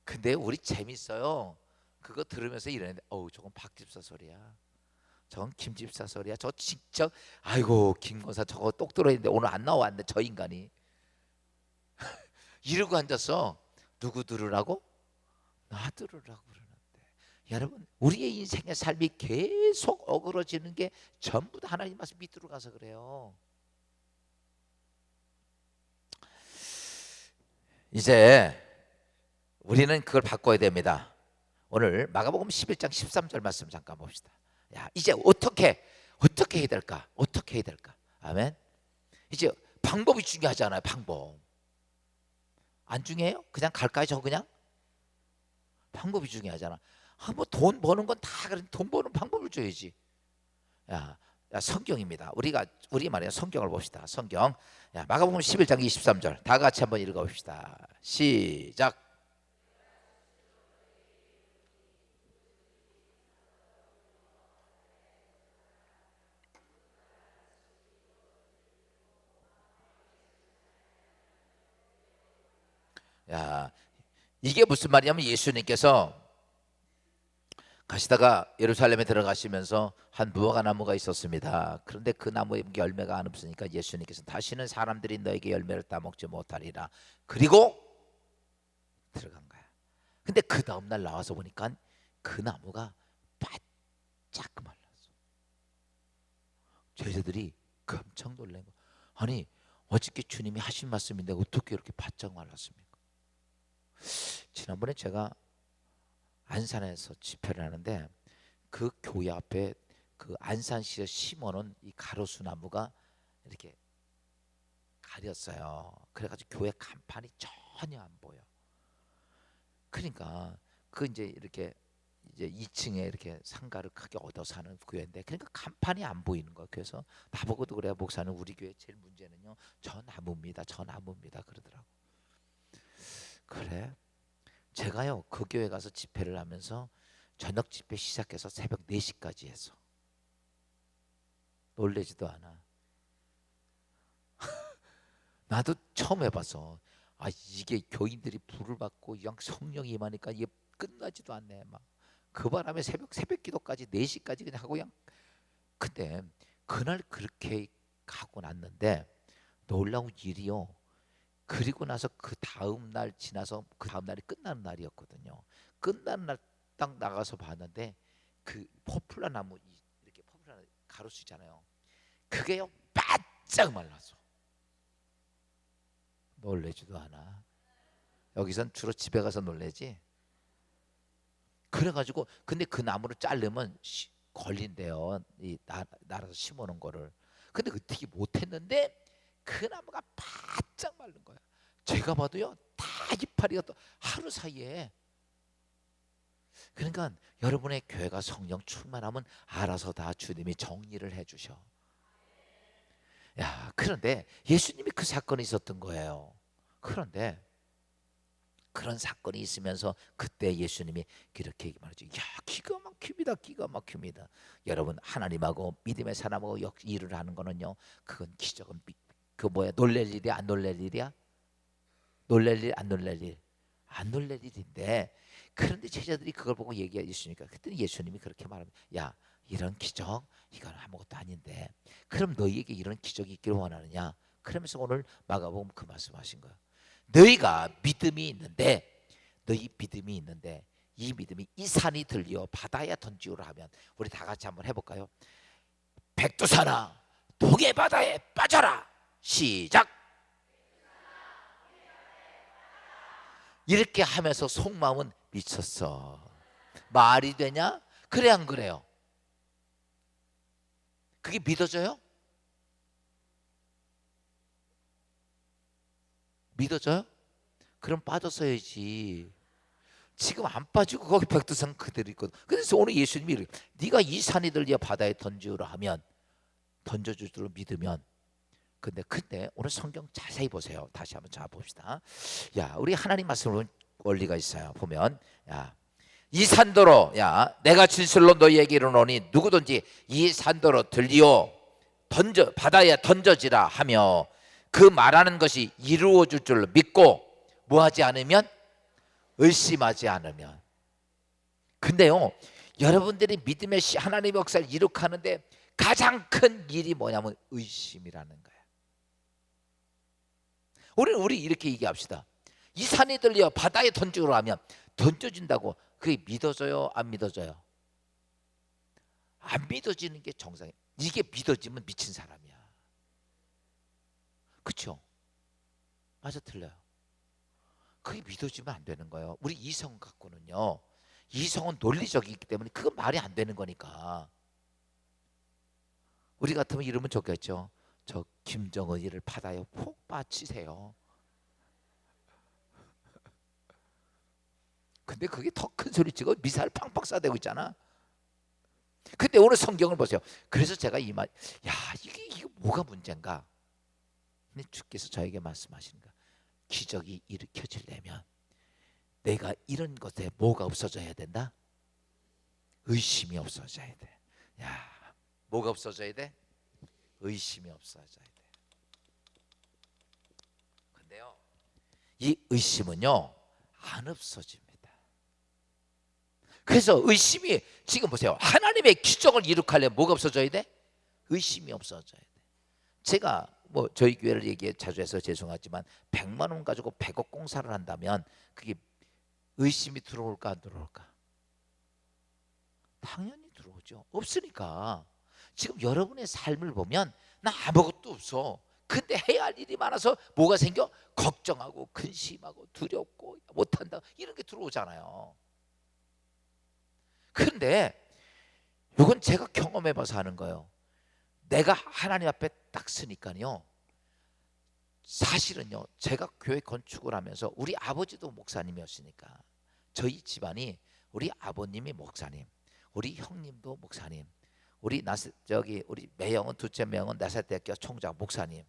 근데 우리 재밌어요. 그거 들으면서 이러는데, 저건 박 집사 소리야, 저건 김 집사 소리야, 저 진짜 아이고 김 권사 저거 똑 들어있는데 오늘 안 나왔는데 저 인간이 이러고 앉았어. 누구 들으라고? 나 들으라고 그러는데. 여러분, 우리의 인생의 삶이 계속 어그러지는 게 전부 다 하나님 말씀 밑으로 가서 그래요. 이제 우리는 그걸 바꿔야 됩니다. 오늘 마가복음 11장 13절 말씀 잠깐 봅시다. 야, 이제 어떻게 해야 될까? 어떻게 해야 될까? 아멘. 이제 방법이 중요하잖아요. 방법 안 중요해요? 그냥 갈까요? 저 그냥? 방법이 중요하잖아. 뭐 돈 버는 건 다 그런 돈 버는 방법을 줘야지. 야, 성경입니다. 우리 말이야. 성경을 봅시다. 성경. 야, 마가복음 11장 23절 다 같이 한번 읽어봅시다. 시작. 야, 이게 무슨 말이냐면 예수님께서 가시다가 예루살렘에 들어가시면서 한 무화과 나무가 있었습니다. 그런데 그 나무에 열매가 안 없으니까 예수님께서 다시는 사람들이 너에게 열매를 따먹지 못하리라. 그리고 들어간 거야. 근데 그 다음 날 나와서 보니까 그 나무가 바짝 말랐어. 제자들이 깜짝 놀란 거. 아니, 어저께 주님이 하신 말씀인데 어떻게 이렇게 바짝 말랐습니까? 지난번에 제가 안산에서 집회를 하는데 그 교회 앞에 그 안산시에 심어놓은 이 가로수 나무가 이렇게 가렸어요. 그래가지고 교회 간판이 전혀 안 보여. 그러니까 그 이제 이렇게 이제 2층에 이렇게 상가를 크게 얻어 사는 교회인데, 그러니까 간판이 안 보이는 거야. 그래서 나보고도 그래요. 목사는 우리 교회 제일 문제는요 저 나무입니다. 저 나무입니다. 그러더라고. 그래? 제가요 그 교회 가서 집회를 하면서 저녁 집회 시작해서 새벽 4시까지 했어. 놀래지도 않아. 나도 처음 해봐서 이게 교인들이 불을 받고 영 성령이 임하니까 이게 끝나지도 않네. 막 그 바람에 새벽 기도까지 4시까지 그냥 하고 그냥. 근데 그날 그렇게 하고 났는데 놀라운 일이요. 그리고 나서 그 다음 날 지나서 그 다음 날이 끝나는 날이었거든요. 끝나는 날 딱 나가서 봤는데 그 포플라 나무, 이렇게 포플라 가로수 있잖아요. 그게요 바짝 말라서. 놀래지도 않아. 여기선 주로 집에 가서 놀래지. 그래가지고 근데 그 나무를 자르면 걸린대요. 이 나라서 심어놓은 거를. 근데 어떻게 못했는데 그 나무가 바짝 마른 거야. 제가 봐도요 다 이파리가 또 하루 사이에. 그러니까 여러분의 교회가 성령 충만하면 알아서 다 주님이 정리를 해주셔. 야, 그런데 예수님이 그 사건이 있었던 거예요. 그런데 그런 사건이 있으면서 그때 예수님이 그렇게 말하죠. 야, 기가 막힙니다. 기가 막힙니다. 여러분, 하나님하고 믿음의 사람하고 일을 하는 거는요, 그건 기적은 그 뭐야, 놀랄 일이야 안 놀랄 일이야? 놀랄 일 안 놀랄 일? 안 놀랄 일인데, 그런데 제자들이 그걸 보고 얘기해 주시니까 그때 예수님이 그렇게 말합니다. 야, 이런 기적 이건 아무것도 아닌데 그럼 너희에게 이런 기적이 있기를 원하느냐? 그러면서 오늘 마가복음 그 말씀하신 거예요. 너희 믿음이 있는데 이 믿음이 이 산이 들려 바다에 던지오라 하면, 우리 다 같이 한번 해볼까요? 백두산아 동해 바다에 빠져라. 시작. 이렇게 하면서 속마음은 미쳤어. 말이 되냐? 그래 안 그래요? 그게 믿어져요? 믿어져요? 그럼 빠졌어야지. 지금 안 빠지고 거기 백두산 그대로 있거든. 그래서 오늘 예수님이 이렇게, 네가 이 산이들 바다에 던지우라 하면 던져줄 줄 믿으면. 근데 오늘 성경 자세히 보세요. 다시 한번 자 봅시다. 야, 우리 하나님 말씀은 원리가 있어요. 보면, 야, 이 산더러, 야, 내가 진실로 너희에게 이르노니 누구든지 이 산더러 들리오 던져 바다에 던져지라 하며 그 말하는 것이 이루어질 줄 믿고 뭐하지 않으면, 의심하지 않으면. 근데요, 여러분들이 믿음의 하나님의 역사를 이룩하는데 가장 큰 일이 뭐냐면 의심이라는 거예요. 우리 이렇게 얘기합시다. 이 산이 들려 바다에 던지으라 하면 던져진다고 그게 믿어져요? 안 믿어져요? 안 믿어지는 게 정상이에요. 이게 믿어지면 미친 사람이야. 그렇죠? 맞아, 틀려요? 그게 믿어지면 안 되는 거예요. 우리 이성 갖고는요, 이성은 논리적이기 때문에 그건 말이 안 되는 거니까. 우리 같으면 이러면 좋겠죠. 저 김정은이를 받아요, 폭 빠치세요. 근데 그게 더 큰 소리 치고 미사일 팡팡 쏴대고 있잖아. 근데 오늘 성경을 보세요. 그래서 제가 이 말, 야, 이게 뭐가 문제인가? 근데 주께서 저에게 말씀하시는 거야. 기적이 일으켜지려면 내가 이런 것에 뭐가 없어져야 된다? 의심이 없어져야 돼. 야, 뭐가 없어져야 돼? 의심이 없어져야 돼. 근데요, 이 의심은요 안 없어집니다. 그래서 의심이, 지금 보세요, 하나님의 기적을 이룩하려면 뭐가 없어져야 돼? 의심이 없어져야 돼. 제가 뭐 저희 교회를 얘기 자주 해서 죄송하지만 100만 원 가지고 100억 공사를 한다면 그게 의심이 들어올까 안 들어올까? 당연히 들어오죠. 없으니까. 지금 여러분의 삶을 보면 나 아무것도 없어. 근데 해야 할 일이 많아서 뭐가 생겨? 걱정하고 근심하고 두렵고 못한다, 이런 게 들어오잖아요. 근데 이건 제가 경험해봐서 하는 거예요. 내가 하나님 앞에 딱 서니까요, 사실은요, 제가 교회 건축을 하면서 우리 아버지도 목사님이었으니까 저희 집안이, 우리 아버님이 목사님, 우리 형님도 목사님, 우리 우리 매형은, 둘째 매형은 나사대학교 총장 목사님,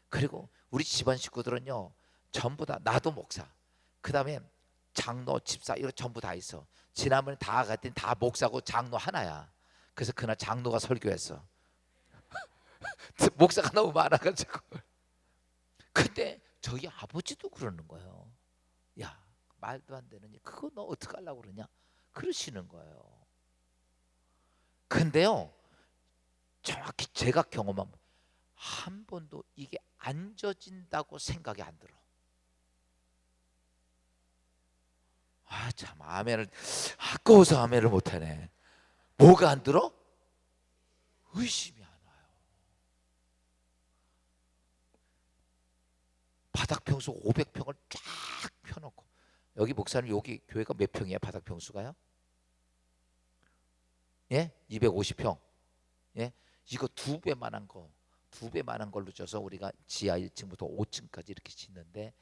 그리고 우리 집안 식구들은요 전부 다, 나도 목사, 그 다음에 장로, 집사, 이거 전부 다 있어. 지난번에 다 갔더니 다 목사고 장로 하나야. 그래서 그날 장로가 설교했어. 목사가 너무 많아가지고. 근데 저희 아버지도 그러는 거예요. 야, 말도 안 되는 일, 그거 너 어떻게 하려고 그러냐, 그러시는 거예요. 근데요, 정확히 제가 경험한, 한 번도 이게 안 져진다고 생각이 안 들어. 아, 참, 아멘을 아까워서 아멘을 못하네. 뭐가 안 들어? 의심이 안 와요. 바닥 평수 500평을 쫙 펴놓고, 여기 목사님 여기 교회가 몇 평이에요? 바닥 평수가요? 예? 250평. 예? 이거 두 배만한 거, 두 배만한 걸로 줘서 우리가 지하 1층부터 5층까지 이렇게 짓는데,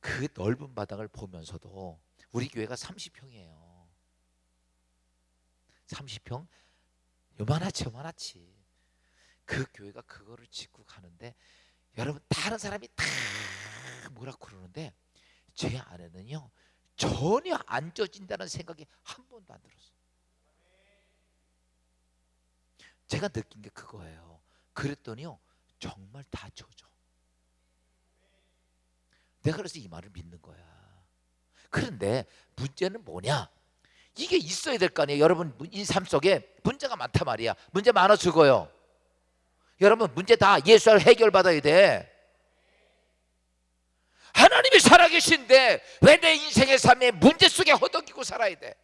그 넓은 바닥을 보면서도 우리 교회가 30평이에요. 30평? 요만하지 요만하지. 그 교회가 그거를 짓고 가는데, 여러분 다른 사람이 다 뭐라 그러는데 제 안에는요 전혀 안 져진다는 생각이 한 번도 안 들었어요. 제가 느낀 게 그거예요. 그랬더니요 정말 다 져져. 내가 그래서 이 말을 믿는 거야. 그런데 문제는 뭐냐? 이게 있어야 될 거 아니에요. 여러분 삶 속에 문제가 많단 말이야. 문제 많아 죽어요. 여러분 문제 다 예수를 해결받아야 돼. 하나님이 살아계신데 왜 내 인생의 삶에 문제 속에 허덕이고 살아야 돼?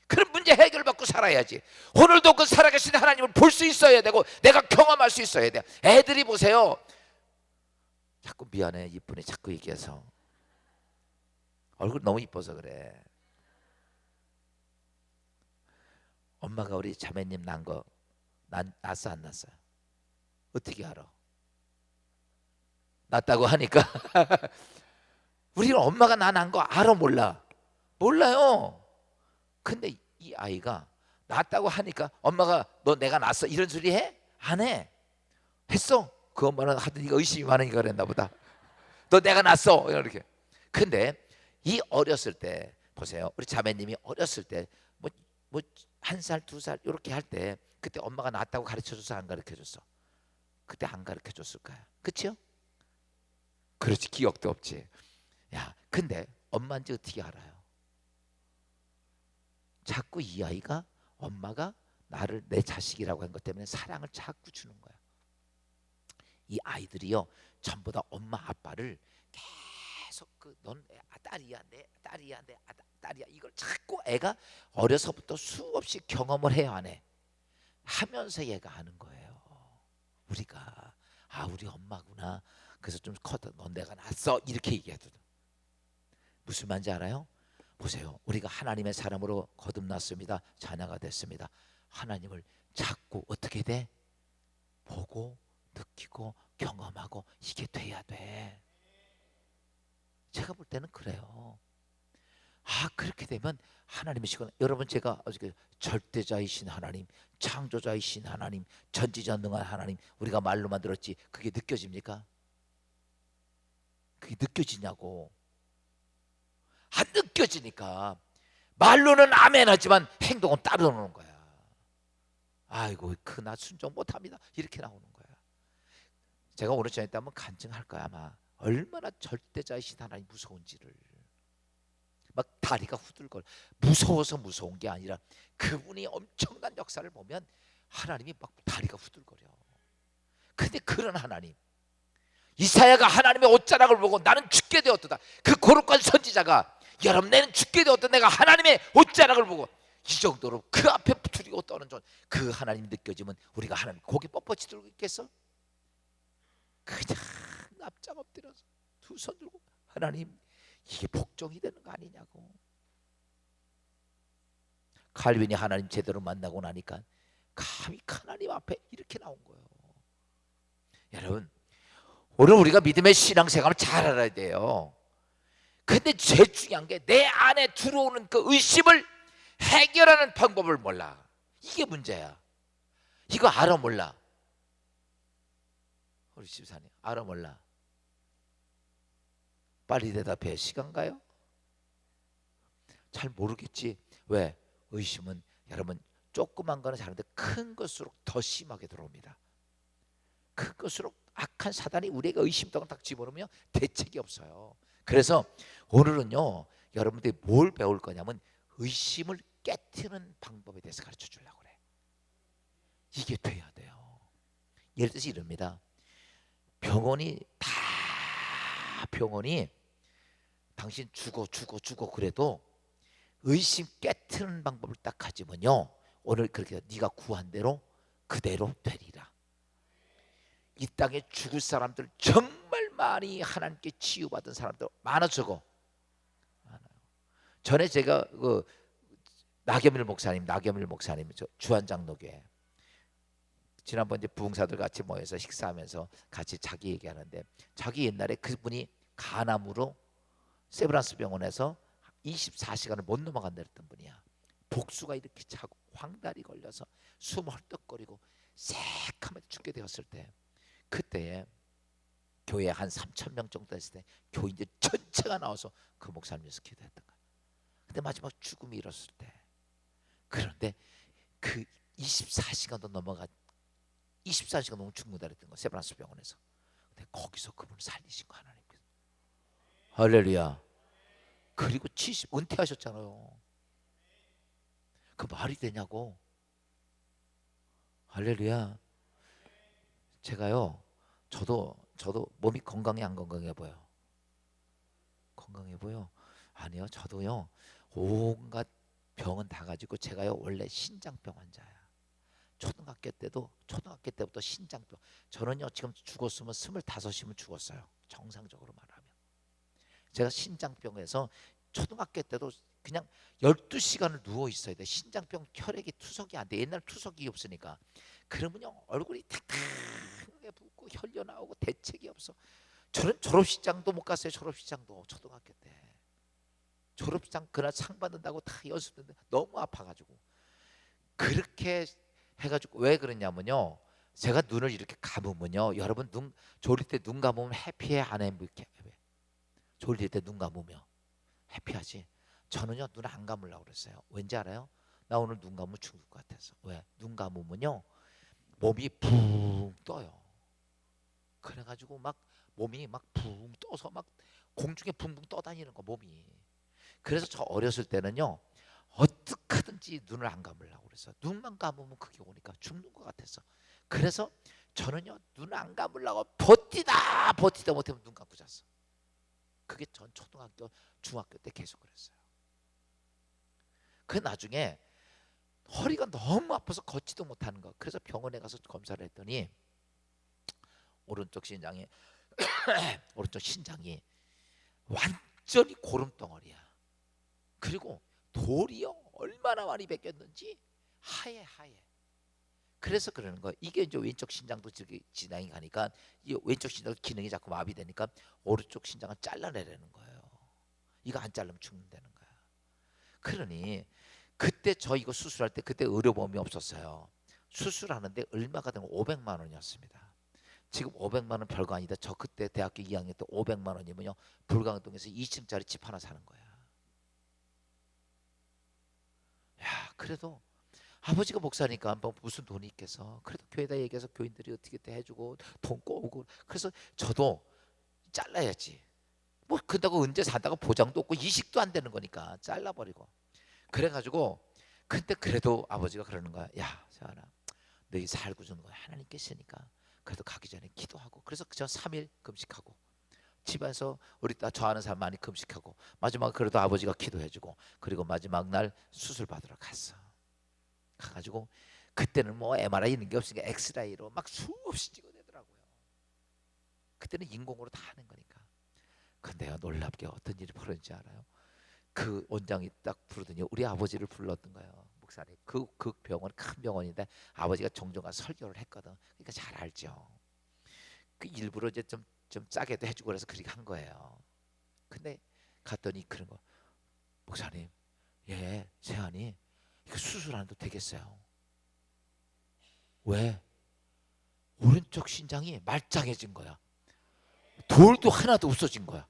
그런 문제 해결받고 살아야지. 오늘도 그 살아계신 하나님을 볼 수 있어야 되고 내가 경험할 수 있어야 돼. 애들이 보세요, 자꾸 미안해, 이쁜이 자꾸 얘기해서. 얼굴 너무 이뻐서 그래. 엄마가 우리 자매님 낳은 거 낳았어 안 낳았어요? 어떻게 알아? 낳았다고 하니까 우리는 엄마가 나 낳은 거 알아 몰라? 몰라요. 근데 이 아이가 낳았다고 하니까 엄마가 너 내가 낳았어 이런 소리 해? 안 해. 했어. 그 엄마는 하더니가 의심이 많으니까 그랬나 보다. 너 내가 낳았어 이렇게. 근데 이 어렸을 때 보세요. 우리 자매님이 어렸을 때 뭐 1살, 2살 이렇게 할 때 그때 엄마가 낳았다고 가르쳐줘서 안 가르쳐줬어? 그때 안 가르쳐줬을 거야. 그치요? 그렇지. 기억도 없지. 야, 근데 엄마인지 어떻게 알아요? 자꾸 이 아이가 엄마가 나를 내 자식이라고 한 것 때문에 사랑을 자꾸 주는 거야. 이 아이들이요 전부 다 엄마 아빠를 계속 넌 딸이야 내 딸이야 내 딸이야 이걸 자꾸 애가 어려서부터 수없이 경험을 해야 안 해? 하면서 얘가 아는 거예요. 우리가 우리 엄마구나. 그래서 좀 커도 넌 내가 낳았어 이렇게 얘기하거든. 무슨 말인지 알아요? 보세요. 우리가 하나님의 사람으로 거듭났습니다. 자녀가 됐습니다. 하나님을 자꾸 어떻게 돼? 보고 느끼고 경험하고 이게 돼야 돼. 제가 볼 때는 그래요. 그렇게 되면 하나님이시구나. 여러분 제가 어저께 절대자이신 하나님, 창조자이신 하나님, 전지전능한 하나님 우리가 말로만 들었지 그게 느껴집니까? 그게 느껴지냐고. 안 느껴지니까 말로는 아멘 하지만 행동은 따르는 거야. 아이고 그 나 순종 못합니다 이렇게 나오는 거야. 제가 오늘 저녁 때 한번 간증할 거야. 아마 얼마나 절대자이신 하나님 무서운지를. 막 다리가 후들거려. 무서워서 무서운 게 아니라 그분이 엄청난 역사를 보면 하나님이 막 다리가 후들거려. 근데 그런 하나님, 이사야가 하나님의 옷자락을 보고 나는 죽게 되었다. 그 거룩한 선지자가 여러분 내는 죽게 되었다. 내가 하나님의 옷자락을 보고 이 정도로 그 앞에 부추리고 떠는 그 하나님이 느껴지면 우리가 하나님 고개 뻣뻣이 들고 있겠어? 그냥 납작 엎드려서 두 손 들고 하나님 이게 복종이 되는 거 아니냐고. 칼빈이 하나님 제대로 만나고 나니까 감히 하나님 앞에 이렇게 나온 거예요. 여러분 오늘 우리가 믿음의 신앙생활을 잘 알아야 돼요. 근데 제일 중요한 게 내 안에 들어오는 그 의심을 해결하는 방법을 몰라. 이게 문제야. 이거 알아 몰라? 우리 집사님 알아 몰라? 빨리 대답해. 시간 가요? 잘 모르겠지. 왜? 의심은 여러분 조그만 거는 잘하는데 큰 것일수록 더 심하게 들어옵니다. 큰 것일수록 악한 사단이 우리에게 의심덩을 딱 집어넣으면 대책이 없어요. 그래서 오늘은요 여러분들이 뭘 배울 거냐면 의심을 깨트리는 방법에 대해서 가르쳐 주려고 그래. 이게 돼야 돼요. 예를 들어서 이럽니다. 병원이 당신 죽어 그래도 의심 깨트리는 방법을 딱 가지면요 오늘 그렇게 네가 구한 대로 그대로 되리라. 이 땅에 죽을 사람들 정말 많이 하나님께 치유받은 사람들 많아 적어? 많아요. 전에 제가 나겸일 목사님 주한장로교회 지난번 이제 부흥사들 같이 모여서 식사하면서 같이 자기 얘기하는데 자기 옛날에 그분이 간암으로 세브란스 병원에서 24시간을 못 넘어간다 했던 분이야. 복수가 이렇게 차고 황달이 걸려서 숨 헐떡거리고 새카맣게 죽게 되었을 때 그때에 교회 한 3,000명 정도 됐을 때 교인들 전체가 나와서 그 목사님께서 기도했던 거야. 근데 마지막 죽음이 이뤘을 때 그런데 그 24시간도 넘어가 24시간 넘으면 죽는다 그랬던 거 세브란스 병원에서. 근데 거기서 그분을 살리신 거 하나님께서. 할렐루야. 그리고 70 은퇴하셨잖아요. 그 말이 되냐고. 할렐루야. 제가요 저도 몸이 건강해 안 건강해 보여? 건강해 보여? 아니요. 저도요 온갖 병은 다 가지고 제가요 원래 신장병 환자야. 초등학교 때부터 신장병. 저는요 지금 죽었으면 25이면 죽었어요. 정상적으로 말하면. 제가 신장병에서 초등학교 때도 그냥 12시간을 누워 있어야 돼. 신장병 혈액이 투석이 안 돼. 옛날 투석이 없으니까. 그러면요 얼굴이 탁탁하게 붓고 혈려 나오고 대책이 없어. 저는 졸업식장도 못 갔어요. 졸업식장도 초등학교 때. 졸업장 그날 상 받는다고 다 연습했는데 너무 아파가지고 그렇게 해가지고 왜 그러냐면요. 제가 눈을 이렇게 감으면요. 여러분 눈 졸릴 때 눈 감으면 해피해 안 해? 이렇게 졸릴 때 눈 감으면 해피하지. 저는요 눈 안 감으려고 그랬어요. 왠지 알아요? 나 오늘 눈 감으면 죽을 것 같아서. 왜? 눈 감으면요 몸이 붕 떠요. 그래가지고 막 몸이 막 붕 떠서 막 공중에 붕붕 떠다니는 거 몸이. 그래서 저 어렸을 때는요 어떻게든지 눈을 안 감으려고 그랬어요. 눈만 감으면 그게 오니까 죽는 것 같아서. 그래서 저는요 눈 안 감으려고 버티다 못하면 눈 감고 잤어. 그게 전 초등학교 중학교 때 계속 그랬어요. 그 나중에 허리가 너무 아파서 걷지도 못하는 거. 그래서 병원에 가서 검사를 했더니 오른쪽 신장이 오른쪽 신장이 완전히 고름덩어리야. 그리고 돌이요 얼마나 많이 베꼈는지 하얘. 그래서 그러는 거예요. 이게 이제 왼쪽 신장도 진행이 가니까 이 왼쪽 신장 기능이 자꾸 마비되니까 오른쪽 신장을 잘라내라는 거예요. 이거 안 자르면 죽는다는 거야. 그러니 그때 저 이거 수술할 때 그때 의료보험이 없었어요. 수술하는데 얼마가 되면 500만 원이었습니다. 지금 500만 원 별거 아니다. 저 그때 대학교 2학년 때 500만 원이면요 불광동에서 2층짜리 집 하나 사는 거야. 야, 그래도 아버지가 목사니까 뭐 무슨 돈이 있겠어. 그래도 교회에다 얘기해서 교인들이 어떻게 해주고 돈 꼬우고. 그래서 저도 잘라야지. 뭐 그렇다고 언제 산다고 보장도 없고 이식도 안 되는 거니까 잘라버리고. 그래가지고 근데 그래도 아버지가 그러는 거야. 야, 세환아, 너희 살고 주는 거야. 하나님께 있으니까 그래도 가기 전에 기도하고. 그래서 저 3일 금식하고 집에서 우리 저 아는 사람 많이 금식하고 마지막 그래도 아버지가 기도해주고 그리고 마지막 날 수술 받으러 갔어. 가가지고 그때는 뭐 MRI 있는 게 없으니까 엑스레이로 막 수없이 찍어내더라고요. 그때는 인공으로 다 하는 거니까. 근데요 놀랍게 어떤 일이 벌어진지 알아요? 그 원장이 딱 부르더니 우리 아버지를 불렀던 거예요. 목사님 그 병원 큰 병원인데 아버지가 종종 가서 설교를 했거든. 그러니까 잘 알죠. 그 일부러 이제 좀 짜게도 해주고 그래서 그렇게 한 거예요. 근데 갔더니 그런 거 목사님 예 세안이 이거 수술 안 해도 되겠어요. 왜? 오른쪽 신장이 말짱해진 거야. 돌도 하나도 없어진 거야.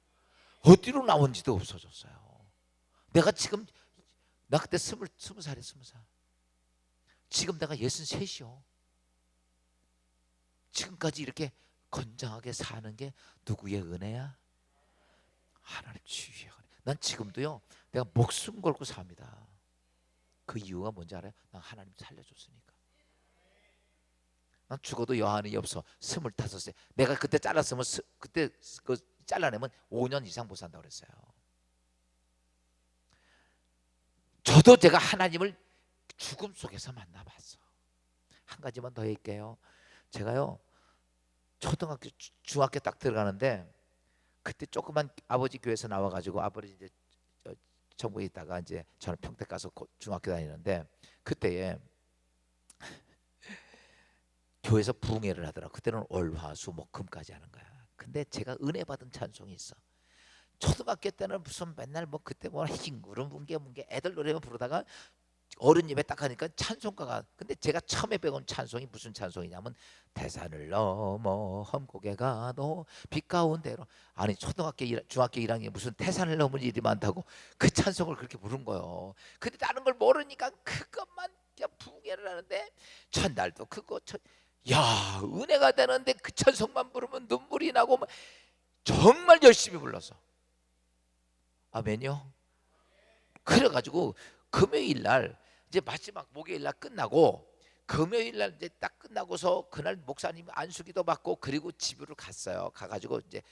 어디로 나온지도 없어졌어요. 내가 지금 나 그때 스무 살이야. 지금 내가 63이요. 지금까지 이렇게 건장하게 사는 게 누구의 은혜야? 하나님 주의 은혜. 난 지금도요 내가 목숨 걸고 삽니다. 그 이유가 뭔지 알아요? 난 하나님 살려줬으니까. 난 죽어도 여한이 없어. 25세. 내가 그때 잘랐으면 그때 그 잘라내면 5년 이상 못 산다고 그랬어요. 저도 제가 하나님을 죽음 속에서 만나봤어. 한 가지만 더 할게요. 제가요 초등학교 중학교 딱 들어가는데 그때 조그만 아버지 교회에서 나와가지고 아버지 이제 전국에 있다가 이제 저는 평택 가서 중학교 다니는데 그때에 교회에서 부흥회를 하더라. 그때는 월화수목금까지 하는 거야. 근데 제가 은혜 받은 찬송이 있어. 초등학교 때는 무슨 맨날 뭐 그때 뭐 흰구름 뭉게 애들 노래만 부르다가 어른 예배 딱 하니까 찬송가가. 근데 제가 처음에 배운 찬송이 무슨 찬송이냐면 대산을 넘어 험곡에 가도 빛 가운데로. 아니 중학교 1학년 무슨 태산을 넘을 일이 많다고 그 찬송을 그렇게 부른 거예요. 근데 다른 걸 모르니까 그것만 그냥 부흥회를 하는데 첫날도 그거 야 은혜가 되는데 그 찬송만 부르면 눈물이 나고 정말 열심히 불렀어. 아멘요. 그래가지고 금요일 날 이제 마지막 목요일 날 끝나고 금요일 날 이제 딱 끝나고서 그날 목사님 안수기도 받고 그리고 집으로 갔어요. 가가지고 이제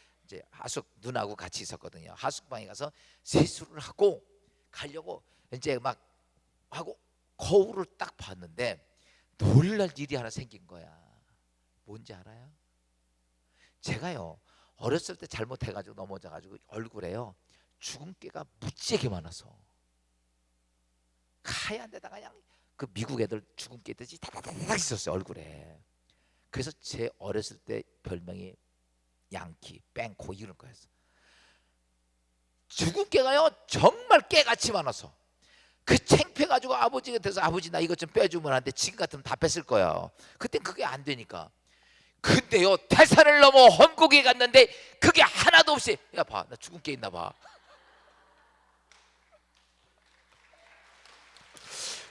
하숙 누나하고 같이 있었거든요. 하숙방에 가서 세수를 하고 가려고 이제 막 하고 거울을 딱 봤는데 놀랄 일이 하나 생긴 거야. 뭔지 알아요? 제가요 어렸을 때 잘못해가지고 넘어져가지고 얼굴에요 주근깨가 무지하게 많아서 하얀 데다가 그냥 그 미국 애들 주근깨 듯이 다다다닥 있었어요 얼굴에. 그래서 제 어렸을 때 별명이 양키, 뺑코 이런 거였어. 죽은 깨가요 정말 깨같이 많아서 그 창피해가지고 아버지 곁에서 아버지 나 이것 좀 빼주면 안 돼. 지금 같으면 다 뺐을 거야. 그땐 그게 안 되니까. 근데요 태산을 넘어 헌국에 갔는데 그게 하나도 없이 야 봐 나 죽은 깨 있나 봐.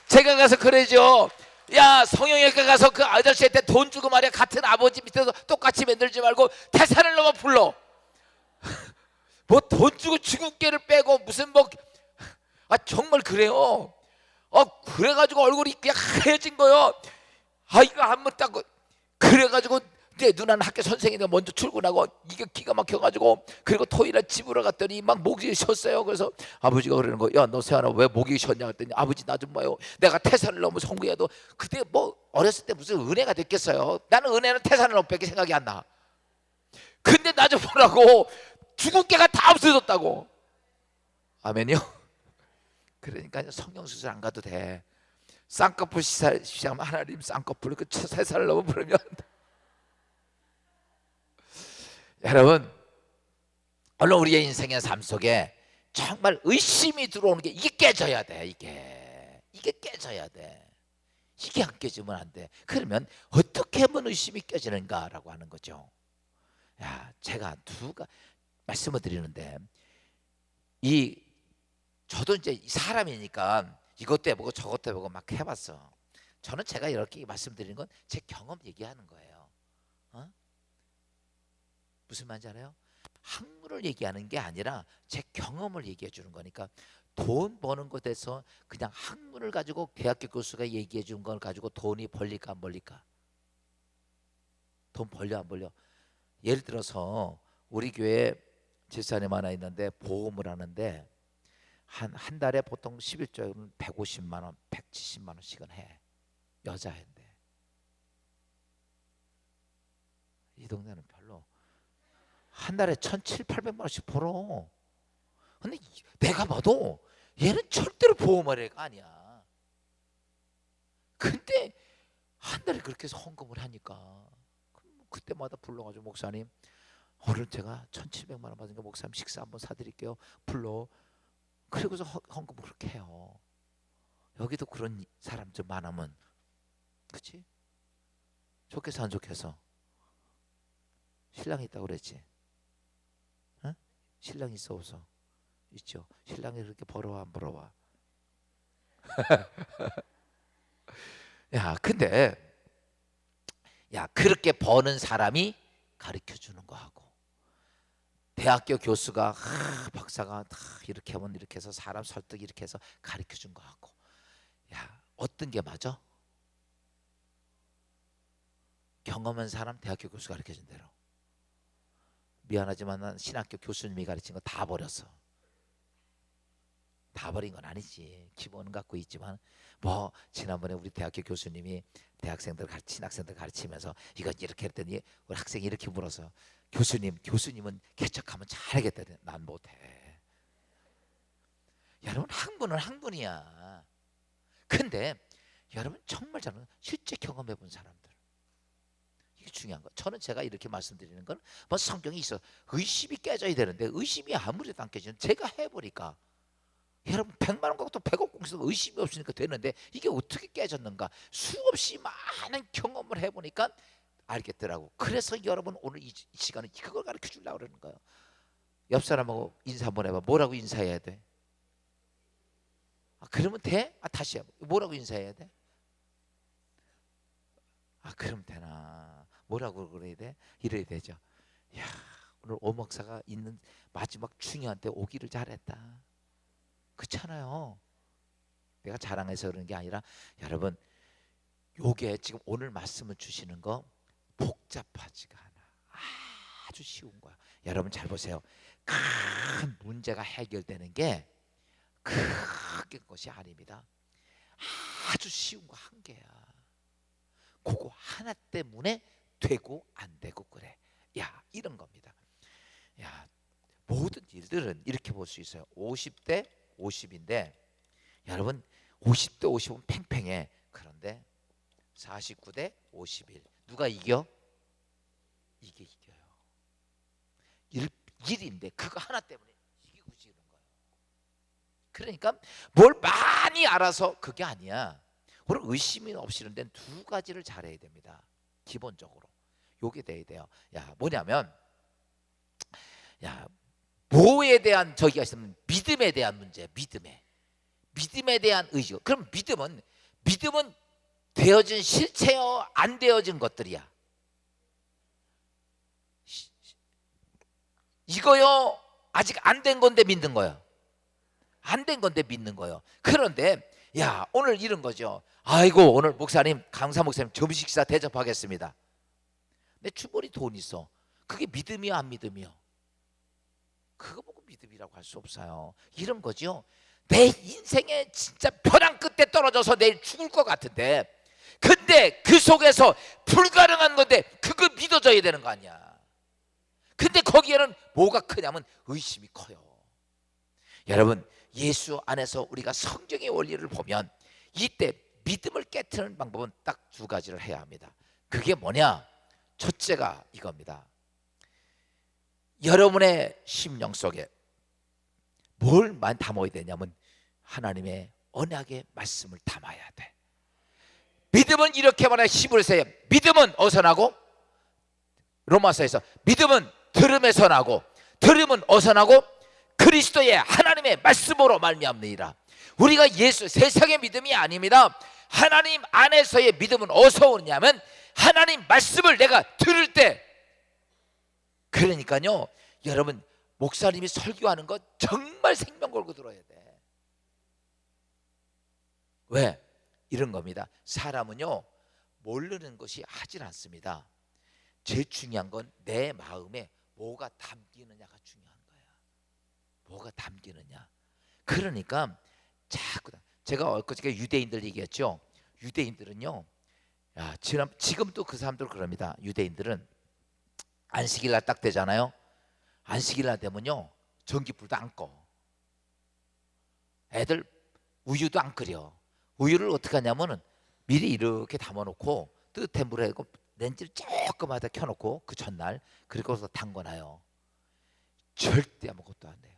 제가 가서 그러죠. 야 성형외과 가서 그 아저씨한테 돈 주고 말이야 같은 아버지 밑에서 똑같이 만들지 말고 태산을 넘어 불러. 뭐 돈 주고 죽은 깨를 빼고 무슨 뭐 정말 그래요. 그래가지고 얼굴이 그냥 하얘진 거요. 이거 한번 딱 그래가지고 내 누나는 학교 선생님이 먼저 출근하고 이게 기가 막혀가지고 그리고 토요일에 집으로 갔더니 막 목이 쉬었어요. 그래서 아버지가 그러는 거, 야 너 세환아 왜 목이 쉬었냐 했더니 아버지 나 좀 봐요. 내가 태산을 너무 성공해도 그때 뭐 어렸을 때 무슨 은혜가 됐겠어요. 나는 은혜는 태산을 넘밖에 생각이 안 나. 근데 나 좀 보라고 죽은 깨가 다 없어졌다고. 아멘요. 그러니까 성형수술 안 가도 돼. 쌍꺼풀 시작하면 하나님 쌍꺼풀 그 세살을 넘어 부르면 여러분 얼른 우리의 인생의 삶 속에 정말 의심이 들어오는 게 이게 깨져야 돼. 이게 깨져야 돼. 이게 안 깨지면 안 돼. 그러면 어떻게 하면 의심이 깨지는가라고 하는 거죠. 제가 말씀을 드리는데 저도 이제 사람이니까 이것도 해보고 저것도 해보고 막 해봤어. 저는 제가 이렇게 말씀드리는 건 제 경험 얘기하는 거예요. 무슨 말인지 알아요? 학문을 얘기하는 게 아니라 제 경험을 얘기해 주는 거니까 돈 버는 것에서 그냥 학문을 가지고 대학교 교수가 얘기해 준 걸 가지고 돈이 벌릴까 안 벌릴까? 돈 벌려 안 벌려? 예를 들어서 우리 교회 집사님 하나 있는데 보험을 하는데 한 달에 보통 11조는 150만 원, 170만 원씩은 해. 여자인데 이 동네는 별로 한 달에 1,700~800만 원씩 벌어. 근데 내가 봐도 얘는 절대로 보험을 애가 아니야. 근데 한 달에 그렇게 해서 헌금을 하니까 그때마다 불러가지고 목사님 오늘 제가 1,700만 원 받으니까 목사님 식사 한번 사드릴게요. 불러. 그리고서 헌금을 그렇게 해요. 여기도 그런 사람들 많으면 그치? 좋겠어 안 좋겠어? 신랑이 있다고 그랬지? 응? 신랑이 있어 없어? 있죠. 신랑이 그렇게 벌어와 안 벌어와? 근데 그렇게 버는 사람이 가르쳐 주는 거하고 대학교 교수가 박사가 이렇게 하면 이렇게 해서 사람 설득 이렇게 해서 가르쳐 준 거하고 어떤 게 맞아? 경험한 사람 대학교 교수 가르쳐 준 대로. 미안하지만 난 신학교 교수님이 가르친 거 다 버렸어. 다 버린 건 아니지. 기본은 갖고 있지만 뭐 지난번에 우리 대학교 교수님이 신학생들 가르치면서 이거 이렇게 했더니 우리 학생이 이렇게 물어서 교수님은 개척하면 잘하겠다. 난 못해. 여러분 학문은 학문이야. 근데 여러분 정말 잘하는 실제 경험해 본 사람들 이게 중요한 거. 저는 제가 이렇게 말씀드리는 건 뭐 성경이 있어 의심이 깨져야 되는데 의심이 아무래도 안 깨지는 제가 해보니까 여러분 100만 원 갖고 또 100억 공수도 의심이 없으니까 되는데 이게 어떻게 깨졌는가 수없이 많은 경험을 해보니까 알겠더라고. 그래서 여러분 오늘 이 시간은 그걸 가르쳐 주려고 그러는 거예요. 옆 사람하고 인사 한번 해봐. 뭐라고 인사해야 돼? 그러면 돼? 다시 해봐. 뭐라고 인사해야 돼? 그럼 되나? 뭐라고 그래야 돼? 이래야 되죠. 야, 오늘 오 목사가 있는 마지막 중요한 때 오기를 잘했다. 그렇잖아요. 내가 자랑해서 그런 게 아니라 여러분 요게 지금 오늘 말씀을 주시는 거 복잡하지가 않아. 아주 쉬운 거야. 여러분 잘 보세요. 큰 문제가 해결되는 게 크게 것이 아닙니다. 아주 쉬운 거 한 개야. 그거 하나 때문에 되고 안 되고 그래. 이런 겁니다. 모든 일들은 이렇게 볼 수 있어요. 50대 50인데 여러분 50대 50은 팽팽해. 그런데 49대 51 누가 이겨? 이게 이겨요. 일인데 그거 하나 때문에 이기고 지는 거예요. 그러니까 뭘 많이 알아서 그게 아니야. 우리 의심이 없이는 데는 두 가지를 잘해야 됩니다. 기본적으로 요게 돼야 돼요. 야, 뭐냐면, 야, 뭐에 대한 저기가 있으면 믿음에 대한 문제, 믿음에 대한 의식. 그럼 믿음은 되어진 실체요, 안 되어진 것들이야. 이거요, 아직 안 된 건데 믿는 거예요. 안 된 건데 믿는 거예요. 그런데 야, 오늘 이런 거죠. 아이고, 오늘 목사님, 강사 목사님 점심 식사 대접하겠습니다. 내 주머니 돈 있어. 그게 믿음이요, 안 믿음이요? 그거 보고 믿음이라고 할 수 없어요. 이런 거죠. 내 인생에 진짜 벼랑 끝에 떨어져서 내일 죽을 것 같은데, 근데 그 속에서 불가능한 건데 그거 믿어져야 되는 거 아니야. 근데 거기에는 뭐가 크냐면 의심이 커요. 여러분, 예수 안에서 우리가 성경의 원리를 보면 이때 믿음을 깨트리는 방법은 딱 두 가지를 해야 합니다. 그게 뭐냐? 첫째가 이겁니다. 여러분의 심령 속에 뭘만 담아야 되냐면 하나님의 언약의 말씀을 담아야 돼. 믿음은 이렇게 말해. 히브리서에 믿음은 어디서 나고? 로마서에서 믿음은 들음에서 나고, 들음은 어디서 나고? 그리스도의 하나님의 말씀으로 말미암느니라. 우리가 예수, 세상의 믿음이 아닙니다. 하나님 안에서의 믿음은 어디서 오느냐면 하나님 말씀을 내가 들을 때. 그러니까요, 여러분, 목사님이 설교하는 거 정말 생명 걸고 들어야 돼. 왜? 이런 겁니다. 사람은요, 모르는 것이 하질 않습니다. 제일 중요한 건 내 마음에 뭐가 담기느냐가 중요한 거야. 뭐가 담기느냐. 그러니까 자꾸, 제가 엊그저께 유대인들 얘기했죠. 유대인들은요, 야, 지금도 그 사람들 그럽니다. 유대인들은 안식일 날 딱 되잖아요. 안식일 날 되면요, 전기불도 안 꺼. 애들 우유도 안 끓여. 우유를 어떻게 하냐면은 미리 이렇게 담아놓고 뜨뜻한 물에 렌즈를 조금마다 켜놓고 그 전날 그리고서 담궈놔요. 절대 아무것도 안 돼요.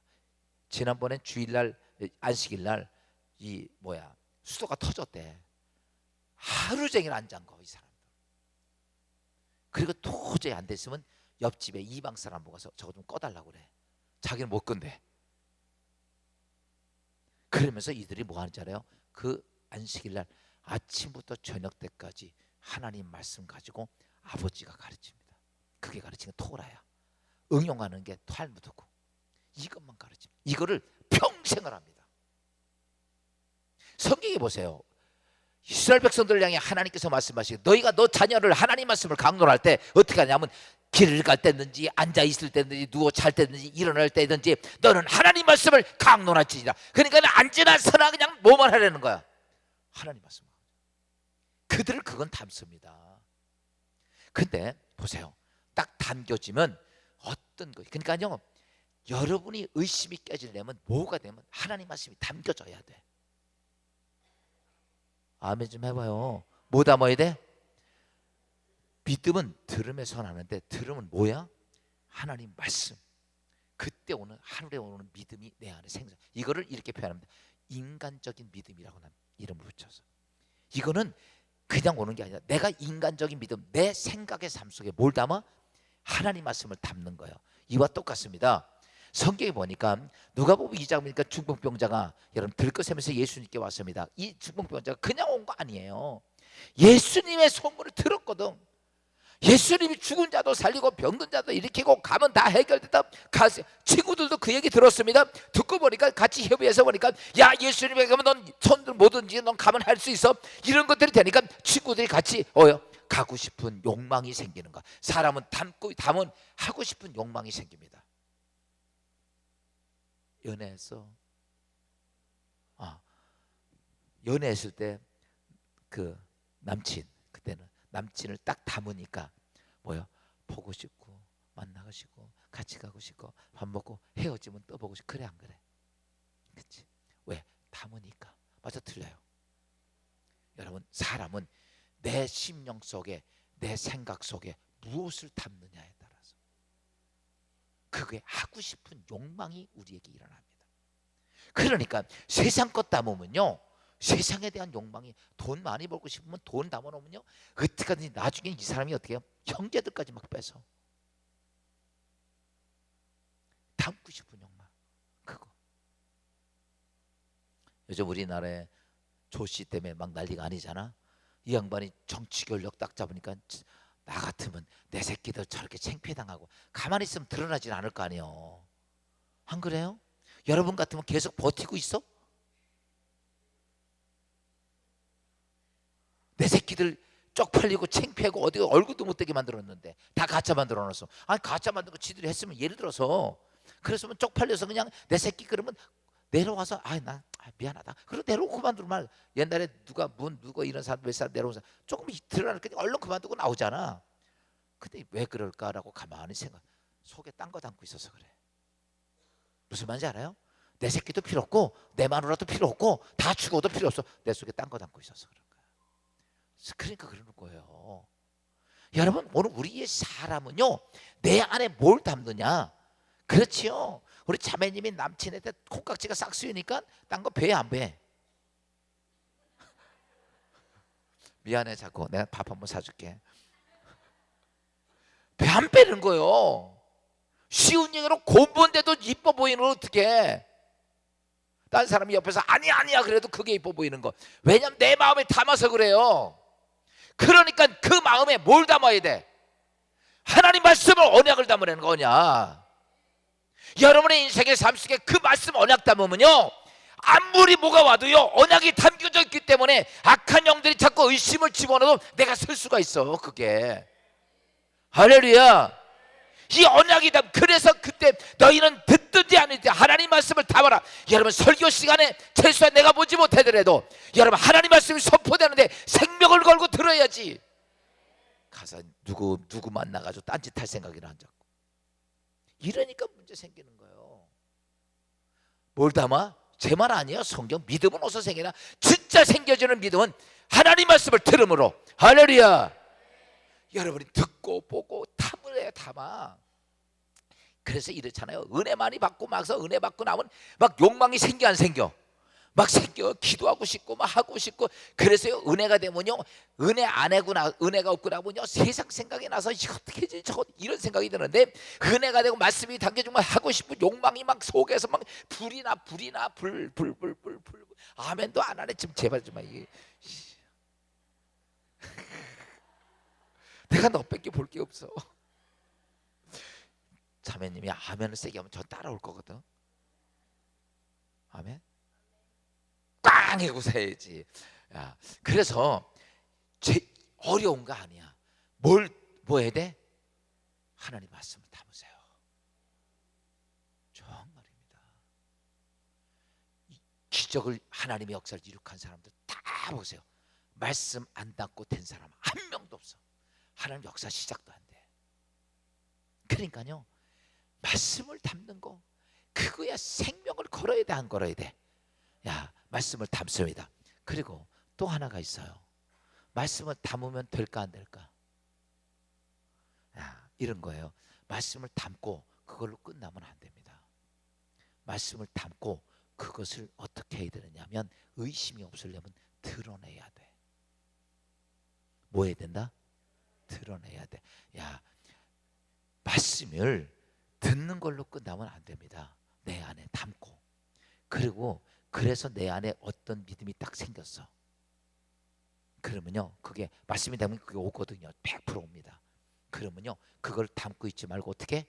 지난번엔 주일날, 안식일날 이 수도가 터졌대. 하루 종일 안 잠궈 이 사람들. 그리고 도저히 안 됐으면 옆집에 이방 사람 모아서 저거 좀 꺼달라고 그래. 자기는 못 건데. 그러면서 이들이 뭐 하는지 알아요? 그 안식일날 아침부터 저녁 때까지 하나님 말씀 가지고 아버지가 가르칩니다. 그게 가르치는 게 토라야. 응용하는 게 탈무드고, 이것만 가르칩니다. 이거를 평생을 합니다. 성경에 보세요. 이스라엘 백성들을 향해 하나님께서 말씀하시고, 너희가 너 자녀를 하나님 말씀을 강론할 때 어떻게 하냐면 길을 갈 때든지 앉아 있을 때든지 누워 잘 때든지 일어날 때든지 너는 하나님 말씀을 강론할지니라. 그러니까 앉으나 서나 그냥 뭐만 하려는 거야? 하나님 말씀. 그들을 그건 담습니다. 근데 보세요. 딱 담겨지면 어떤 거, 그러니까요, 여러분이 의심이 깨지려면 뭐가 되면 하나님 말씀이 담겨져야 돼. 아멘 좀 해봐요. 뭐 담아야 돼? 믿음은 들음에서 나는데 들음은 뭐야? 하나님 말씀. 그때 오는, 하루에 오는 믿음이 내 안에 생성. 이거를 이렇게 표현합니다. 인간적인 믿음이라고 이름을 붙여서. 이거는 그냥 오는 게 아니라 내가 인간적인 믿음, 내 생각의 삶 속에 뭘 담아? 하나님 말씀을 담는 거예요. 이와 똑같습니다. 성경에 보니까 누가복음 2장 보니까 중풍병자가 여러분 들것새면서 예수님께 왔습니다. 이 중풍병자가 그냥 온 거 아니에요. 예수님의 소문을 들었거든. 예수님이 죽은 자도 살리고 병든 자도 일으키고 가면 다 해결됐다. 친구들도 그 얘기 들었습니다. 듣고 보니까 같이 협의해서 보니까 야, 예수님에 가면 넌 손들 뭐든지 넌 가면 할 수 있어. 이런 것들이 되니까 친구들이 같이 가고 싶은 욕망이 생기는 거야. 사람은 담은 하고 싶은 욕망이 생깁니다. 연애했을 때 그 남친, 그때는 남친을 딱 담으니까 보고 싶고 만나고 싶고 같이 가고 싶고 밥 먹고 헤어지면 또 보고 싶고. 그래 안 그래? 그치? 왜? 담으니까. 맞아 틀려요? 여러분, 사람은 내 심령 속에, 내 생각 속에 무엇을 담느냐에 따라서. 그게 하고 싶은 욕망이 우리에게 일어납니다. 그러니까 세상 것 담으면요, 세상에 대한 욕망이, 돈 많이 벌고 싶으면 돈 담아놓으면요, 어떻게든지 나중에 이 사람이 어떻게 해요? 형제들까지 막 뺏어. 담고 싶은 욕망, 그거. 요즘 우리나라에 조씨 때문에 막 난리가 아니잖아. 이 양반이 정치 권력 딱 잡으니까 나 같으면 내 새끼들 저렇게 창피해당하고 가만히 있으면 드러나진 않을 거 아니에요. 안 그래요? 여러분 같으면 계속 버티고 있어? 내 새끼들 쪽팔리고 창피하고 어디 얼굴도 못 되게 만들었는데 다 가짜 만들어 놨어. 아니 가짜 만든 거 지들이 했으면, 예를 들어서 그랬으면 쪽팔려서 그냥 내 새끼 그러면 내려와서 나 미안하다 그리고 내려오고 그만두면 말. 옛날에 누가 이런 사람 몇 사람 내려온 사람 조금 드러나니까 얼른 그만두고 나오잖아. 근데 왜 그럴까라고 가만히 생각, 속에 딴 거 담고 있어서 그래. 무슨 말인지 알아요? 내 새끼도 필요 없고 내 마누라도 필요 없고 다 죽어도 필요 없어. 내 속에 딴 거 담고 있어서 그런 거야. 그러니까 그러는 거예요. 여러분, 오늘 우리의 사람은요, 내 안에 뭘 담느냐. 그렇지요. 우리 자매님이 남친한테 콩깍지가 싹 쓰이니까 딴 거 배 안 배? 미안해, 자꾸 내가 밥 한번 사줄게. 배 안 빼는 거예요. 쉬운 얘기로 곰본데도 이뻐 보이는 걸 어떻게? 딴 사람이 옆에서 아니야 그래도 그게 이뻐 보이는 거. 왜냐면 내 마음에 담아서 그래요. 그러니까 그 마음에 뭘 담아야 돼? 하나님 말씀을, 언약을 담으라는 거냐. 여러분의 인생의 삶 속에 그 말씀 언약 담으면요, 아무리 뭐가 와도요, 언약이 담겨져 있기 때문에 악한 영들이 자꾸 의심을 집어넣어도 내가 설 수가 있어. 그게 할렐루야. 이 언약이 그래서 그때 너희는 듣든지 안 듣든지 하나님 말씀을 담아라. 여러분, 설교 시간에 최소한 내가 보지 못하더라도 여러분 하나님 말씀이 선포되는데 생명을 걸고 들어야지. 가서 누구 만나가지고 딴짓 할 생각이나 안 잡고 이러니까 문제 생기는 거예요. 뭘 담아? 제 말 아니에요. 성경. 믿음은 어디서 생기나? 진짜 생겨지는 믿음은 하나님 말씀을 들음으로. 할렐루야. 여러분이 듣고 보고 담을 해야 담아. 그래서 이렇잖아요. 은혜 많이 받고 막서 은혜 받고 나면 막 욕망이 생겨 안 생겨? 막 생겨. 기도하고 싶고 막 하고 싶고. 그래서요, 은혜가 되면요, 은혜 안 하구나, 은혜가 없고 나면요, 세상 생각이 나서 이거 어떻게 하지 저거 이런 생각이 드는데, 은혜가 되고 말씀이 담겨주면 하고 싶은 욕망이 막 속에서 막 불 아멘도 안 하네. 지금 제발 좀 이게 내가 너밖에 볼 게 없어. 자매님이 아멘을 세게 하면 저 따라올 거거든. 아멘. 꽝 하고 사야지. 야, 그래서 어려운 거 아니야. 뭐 해야 돼? 하나님 말씀을 담으세요. 정말입니다. 기적을, 하나님의 역사를 이룩한 사람들 다 보세요. 말씀 안 담고 된 사람 한 명도 없어. 하나님 역사 시작도 안 돼. 그러니까요, 말씀을 담는 거, 그거야 생명을 걸어야 돼, 안 걸어야 돼? 야, 말씀을 담습니다. 그리고 또 하나가 있어요. 말씀을 담으면 될까 안 될까? 야, 이런 거예요. 말씀을 담고 그걸로 끝나면 안 됩니다. 말씀을 담고 그것을 어떻게 해야 되느냐면, 의심이 없으려면 드러내야 돼. 뭐 해야 된다? 드러내야 돼. 야, 말씀을 듣는 걸로 끝나면 안 됩니다. 내 안에 담고. 그리고 그래서 내 안에 어떤 믿음이 딱 생겼어. 그러면요, 그게 말씀이 되면 그게 오거든요. 100% 옵니다. 그러면요, 그걸 담고 있지 말고 어떻게?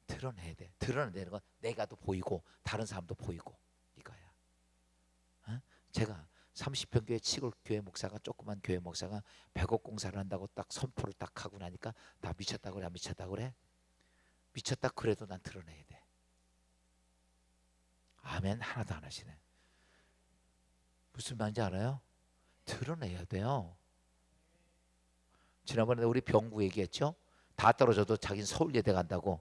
드러내야 돼. 드러내는 건 내가도 보이고 다른 사람도 보이고 이거야. 어? 제가 30평 교회 시골 교회 목사가, 조그만 교회 목사가 100억 공사를 한다고 딱 선포를 딱 하고 나니까 나 미쳤다고 그래, 안 미쳤다고 그래? 미쳤다 그래도 난 드러내야 돼. 아멘. 하나도 안 하시네. 무슨 말인지 알아요? 드러내야 돼요. 지난번에 우리 병구 얘기했죠? 다 떨어져도 자기는 서울예대 간다고.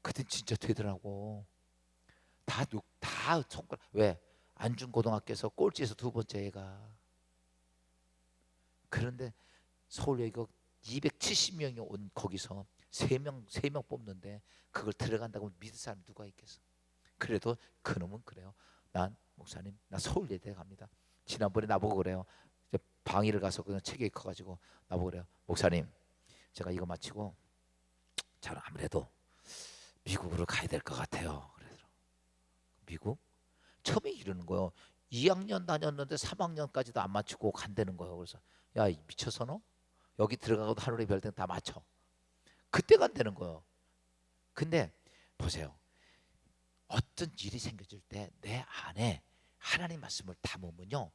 그땐 진짜 되더라고. 다 손가락. 왜? 안중고등학교에서 꼴찌에서 두 번째 애가. 그런데 서울예대 270명이 온 거기서 세 명 뽑는데 그걸 들어간다고 믿을 사람이 누가 있겠어? 그래도 그놈은 그래요. 난 목사님, 나 서울예대 갑니다. 지난번에 나보고 그래요. 이제 방위를 가서 그냥 체격이 커가지고 나보고 그래요. 목사님, 제가 이거 마치고 저는 아무래도 미국으로 가야 될 것 같아요. 그래서 미국? 처음에 이러는 거예요. 2학년 다녔는데 3학년까지도 안 맞추고 간다는 거예요. 그래서 야, 미쳤어 너? 여기 들어가고도 하늘의 별등 다 맞춰. 그때 간다는 거예요. 근데 보세요. 어떤 일이 생겨질 때 내 안에 하나님 말씀을 담으면요,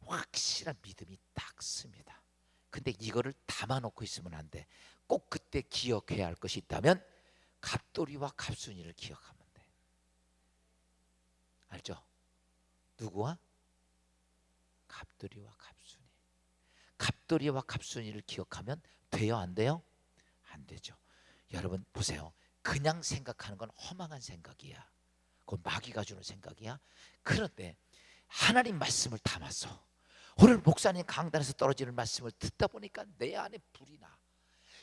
확실한 믿음이 딱 씁니다. 근데 이거를 담아놓고 있으면 안 돼. 꼭 그때 기억해야 할 것이 있다면 갑돌이와 갑순이를 기억하면 돼. 알죠? 누구와? 갑돌이와 갑순이. 갑돌이와 갑순이를 기억하면 돼요, 안 돼요? 안 되죠. 여러분 보세요. 그냥 생각하는 건 허망한 생각이야. 그건 마귀가 주는 생각이야. 그런데 하나님 말씀을 담아서 오늘 목사님 강단에서 떨어지는 말씀을 듣다 보니까 내 안에 불이 나.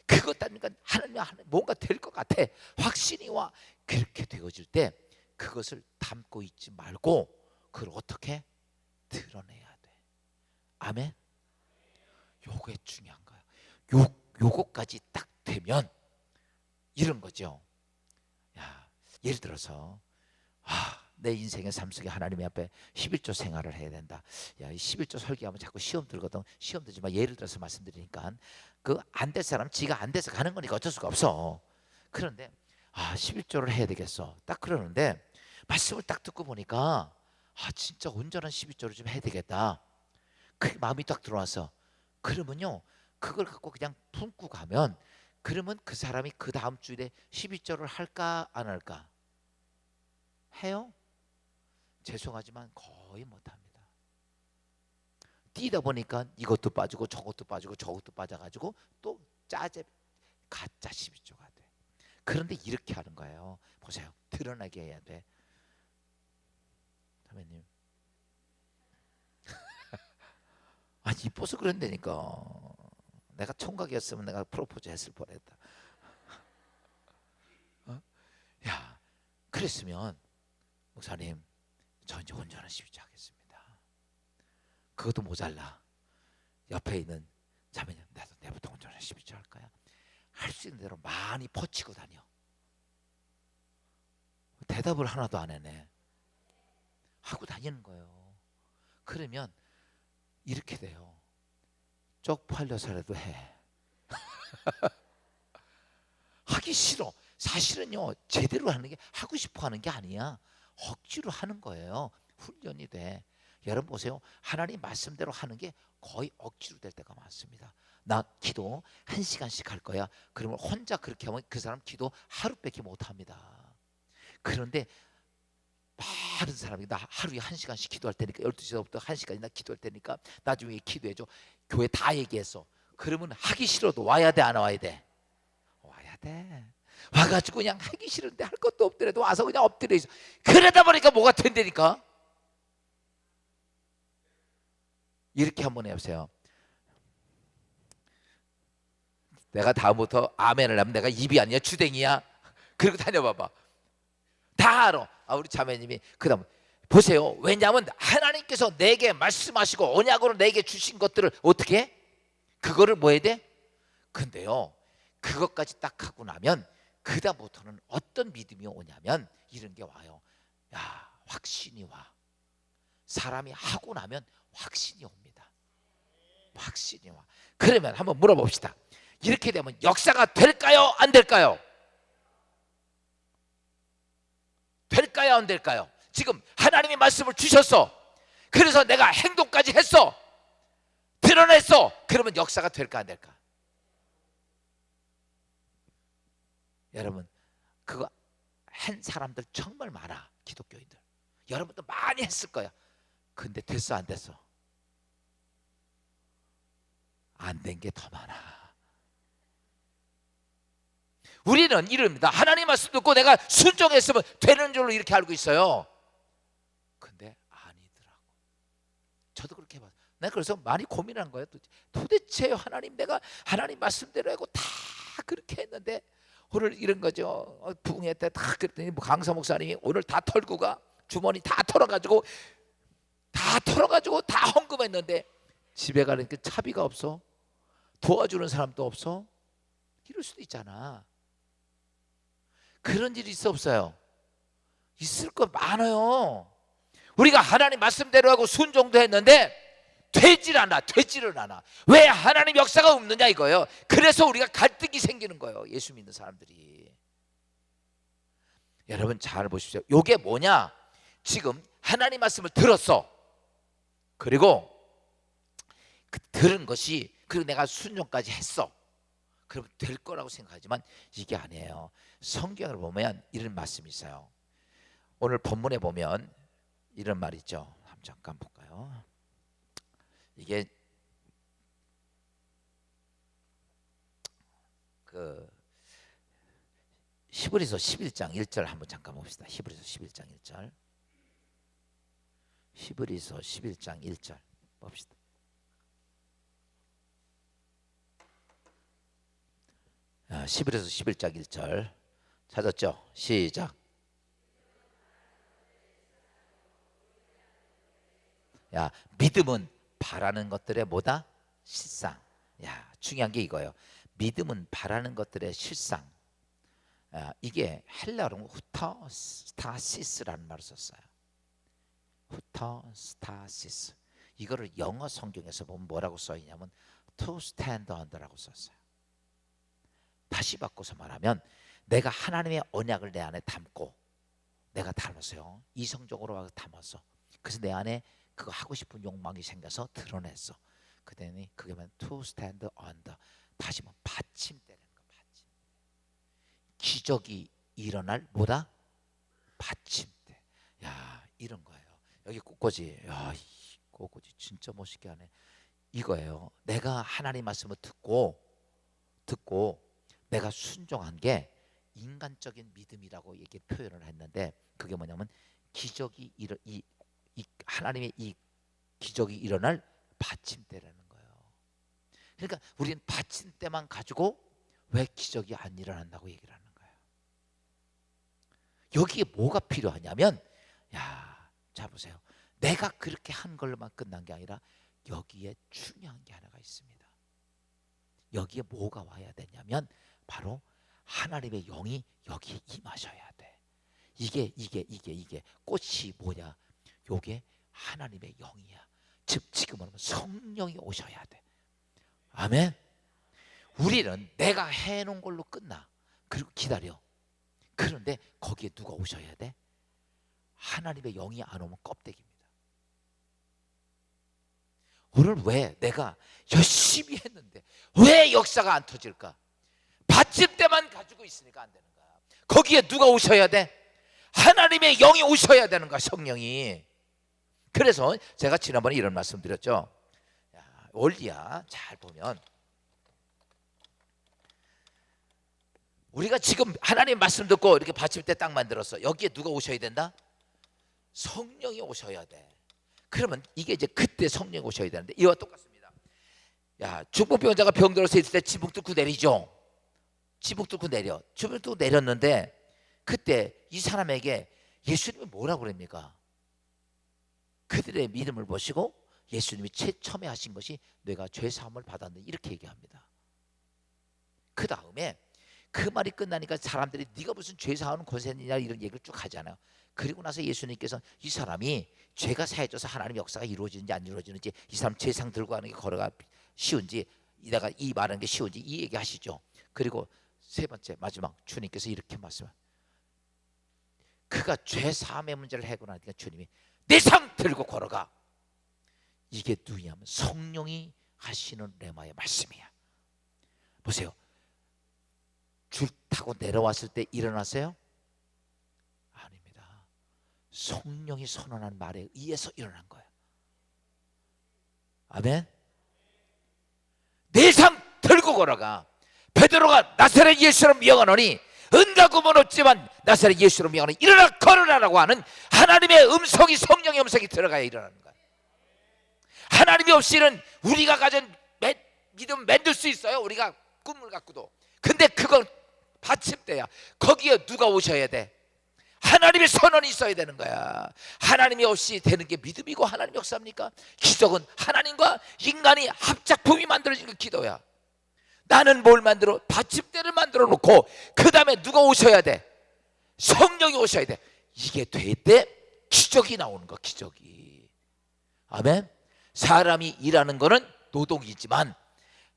그것 때문에 하나님 뭔가 될 것 같아. 확신이 와. 그렇게 되어질 때 그것을 담고 있지 말고 그걸 어떻게 드러내야 돼. 아멘. 요게 중요한 거야. 요거까지 딱 되면 이런 거죠. 야, 예를 들어서 내 인생의 삶 속에 하나님 앞에 11조 생활을 해야 된다. 야, 이 11조 설계하면 자꾸 시험 들거든. 시험 들지만 예를 들어서 말씀드리니까 그 안 될 사람 지가 안 돼서 가는 거니까 어쩔 수가 없어. 그런데 11조를 해야 되겠어. 딱 그러는데 말씀을 딱 듣고 보니까 진짜 온전한 11조를 좀 해야 되겠다. 그 마음이 딱 들어와서 그러면요, 그걸 갖고 그냥 품고 가면 그러면 그 사람이 그 다음 주일에 12조를 할까 안 할까? 해요? 죄송하지만 거의 못합니다. 뛰다 보니까 이것도 빠지고 저것도 빠지고 저것도 빠져가지고 또 짜제 가짜 12조가 돼. 그런데 이렇게 하는 거예요. 보세요. 드러나게 해야 돼. 선배님. 이뻐서 그런다니까. 내가 총각이었으면 내가 프로포즈 했을 뻔했다. 야, 그랬으면 목사님, 저 이제 온전한 12조 하겠습니다. 그것도 모자라. 옆에 있는 자매님, 나도 내부터 온전한 12조 할까요? 할 수 있는 대로 많이 퍼치고 다녀. 대답을 하나도 안 해네. 하고 다니는 거예요. 그러면 이렇게 돼요. 쪽팔려서라도 해. 하기 싫어. 사실은요, 제대로 하는 게 하고 싶어 하는 게 아니야. 억지로 하는 거예요. 훈련이 돼. 여러분 보세요. 하나님 말씀대로 하는 게 거의 억지로 될 때가 많습니다. 나 기도 1시간씩 할 거야. 그러면 혼자 그렇게 하면 그 사람 기도 하루밖에 못 합니다. 그런데 많은 사람이 나 하루에 1시간씩 기도할 테니까 12시부터 1시까지 나 기도할 테니까 나중에 기도해줘. 교회 다 얘기했어. 그러면 하기 싫어도 와야 돼, 안 와야 돼? 와야 돼. 와가지고 그냥 하기 싫은데 할 것도 없더라도 와서 그냥 엎드려 있어. 그러다 보니까 뭐가 된다니까. 이렇게 한번 해보세요. 내가 다음부터 아멘을 하면 내가 입이 아니야 주댕이야. 그리고 다녀봐봐. 다 알아. 우리 자매님이 그다음 보세요. 왜냐하면 하나님께서 내게 말씀하시고 언약으로 내게 주신 것들을 어떻게 해? 그거를 뭐 해야 돼? 근데요, 그것까지 딱 하고 나면 그다음부터는 어떤 믿음이 오냐면 이런 게 와요. 야, 확신이 와. 사람이 하고 나면 확신이 옵니다. 확신이 와. 그러면 한번 물어봅시다. 이렇게 되면 역사가 될까요? 안 될까요? 될까요? 안 될까요? 지금 하나님이 말씀을 주셨어. 그래서 내가 행동까지 했어. 드러냈어. 그러면 역사가 될까 안 될까? 여러분, 그거 한 사람들 정말 많아. 기독교인들. 여러분도 많이 했을 거야. 근데 됐어 안 됐어? 안 된 게 더 많아. 우리는 이럽니다. 하나님 말씀 듣고 내가 순종했으면 되는 줄로 이렇게 알고 있어요. 근데 아니더라고. 저도 그렇게 봤어요. 내가 그래서 많이 고민한 거예요. 도대체 하나님, 내가 하나님 말씀대로 하고 다 그렇게 했는데 오늘 이런 거죠. 부흥회 때 다 그랬더니 뭐 강사 목사님이 오늘 다 털고 가 주머니 다 털어가지고 다 헌금했는데 집에 가니까 차비가 없어. 도와주는 사람도 없어. 이럴 수도 있잖아. 그런 일이 있어 없어요? 있을 거 많아요. 우리가 하나님 말씀대로 하고 순종도 했는데 되지를 않아. 왜 하나님 역사가 없느냐 이거예요. 그래서 우리가 갈등이 생기는 거예요. 예수 믿는 사람들이. 여러분 잘 보십시오. 이게 뭐냐? 지금 하나님 말씀을 들었어. 그리고 그 들은 것이 그리고 내가 순종까지 했어. 그러면 될 거라고 생각하지만 이게 아니에요. 성경을 보면 이런 말씀이 있어요. 오늘 본문에 보면 이런 말이 있죠. 잠깐 볼까요? 이게 그 히브리서 11장 1절 한번 잠깐 봅시다. 히브리서 11장 1절. 히브리서 11장 1절 봅시다. 히브리서 11장 1절 찾았죠? 시작. 야, 믿음은 바라는 것들의 뭐다? 실상. 야, 중요한 게 이거예요. 믿음은 바라는 것들의 실상. 이게 헬라어로 후터스타시스라는 말을 썼어요. 후터스타시스. 이거를 영어 성경에서 보면 뭐라고 써 있냐면 to stand under라고 썼어요. 다시 바꿔서 말하면 내가 하나님의 언약을 내 안에 담고 내가 담았어요. 이성적으로 담았어. 그래서 내 안에 그거 하고 싶은 욕망이 생겨서 드러냈어. 그랬더니 그게 뭐냐면 to stand under. 다시 뭐 받침대라는 거. 받침대. 기적이 일어날 뭐다? 받침대. 야, 이런 거예요. 여기 꽃꽂이. 야, 이 꽃꽂이 진짜 멋있게 하네. 이거예요. 내가 하나님 말씀을 듣고 내가 순종한 게 인간적인 믿음이라고 이렇게 표현을 했는데 그게 뭐냐면 기적이 하나님의 이 기적이 일어날 받침대라는 거예요. 그러니까 우리는 받침대만 가지고 왜 기적이 안 일어난다고 얘기를 하는 거예요. 여기에 뭐가 필요하냐면 자 보세요. 내가 그렇게 한 걸로만 끝난 게 아니라 여기에 중요한 게 하나가 있습니다. 여기에 뭐가 와야 되냐면 바로 하나님의 영이 여기에 임하셔야 돼. 이게 꽃이 뭐냐? 요게 하나님의 영이야. 즉 지금 말하면 성령이 오셔야 돼. 아멘. 우리는 내가 해놓은 걸로 끝나. 그리고 기다려. 그런데 거기에 누가 오셔야 돼? 하나님의 영이 안 오면 껍데기입니다. 오늘 왜 내가 열심히 했는데 왜 역사가 안 터질까? 받침대만 가지고 있으니까 안 되는 거야. 거기에 누가 오셔야 돼? 하나님의 영이 오셔야 되는 거야. 성령이. 그래서 제가 지난번에 이런 말씀 드렸죠. 원리야. 잘 보면 우리가 지금 하나님 말씀 듣고 이렇게 받침대 딱 만들었어. 여기에 누가 오셔야 된다? 성령이 오셔야 돼. 그러면 이게 이제 그때 성령이 오셔야 되는데 이와 똑같습니다. 중풍병자가 병 들어서 있을 때 지붕 뚫고 내리죠. 지붕 뚫고 내렸는데 그때 이 사람에게 예수님이 뭐라고 그럽니까? 그들의 믿음을 보시고 예수님이 처음에 하신 것이 내가 죄 사함을 받았네 이렇게 얘기합니다. 그 다음에 그 말이 끝나니까 사람들이 네가 무슨 죄 사하는 권세냐 이런 얘기를 쭉 하잖아요. 그리고 나서 예수님께서 이 사람이 죄가 사해져서 하나님 역사가 이루어지는지 안 이루어지는지 이 사람 죄상 들고 가는 게 걸어가 쉬운지 내가 이 말하는 게 쉬운지 이 얘기 하시죠. 그리고 세 번째 마지막 주님께서 이렇게 말씀을 그가 죄 사함의 문제를 해결하니까 주님이 내 상 들고 걸어가. 이게 누구냐면 성령이 하시는 레마의 말씀이야. 보세요. 줄 타고 내려왔을 때 일어났어요? 아닙니다. 성령이 선언한 말에 의해서 일어난 거예요. 아멘. 내 상 들고 걸어가. 베드로가 나사렛 예수로 명하노니 은과 구원 없지만 나사렛 예수로 명하노니 일어나 걸으라라고 하는 하나님의 음성이 성령의 음성이 들어가야 일어나는 거예요. 하나님이 없이는 우리가 가진 믿음 만들 수 있어요. 우리가 꿈을 갖고도. 근데 그건 받침대야. 거기에 누가 오셔야 돼? 하나님의 선언이 있어야 되는 거야. 하나님이 없이 되는 게 믿음이고 하나님 역사입니까? 기적은 하나님과 인간이 합작품이 만들어진 그 기도야. 나는 뭘 만들어? 받침대를 만들어 놓고 그 다음에 누가 오셔야 돼? 성령이 오셔야 돼. 이게 될 때 기적이 나오는 거야. 기적이. 아멘. 사람이 일하는 거는 노동이지만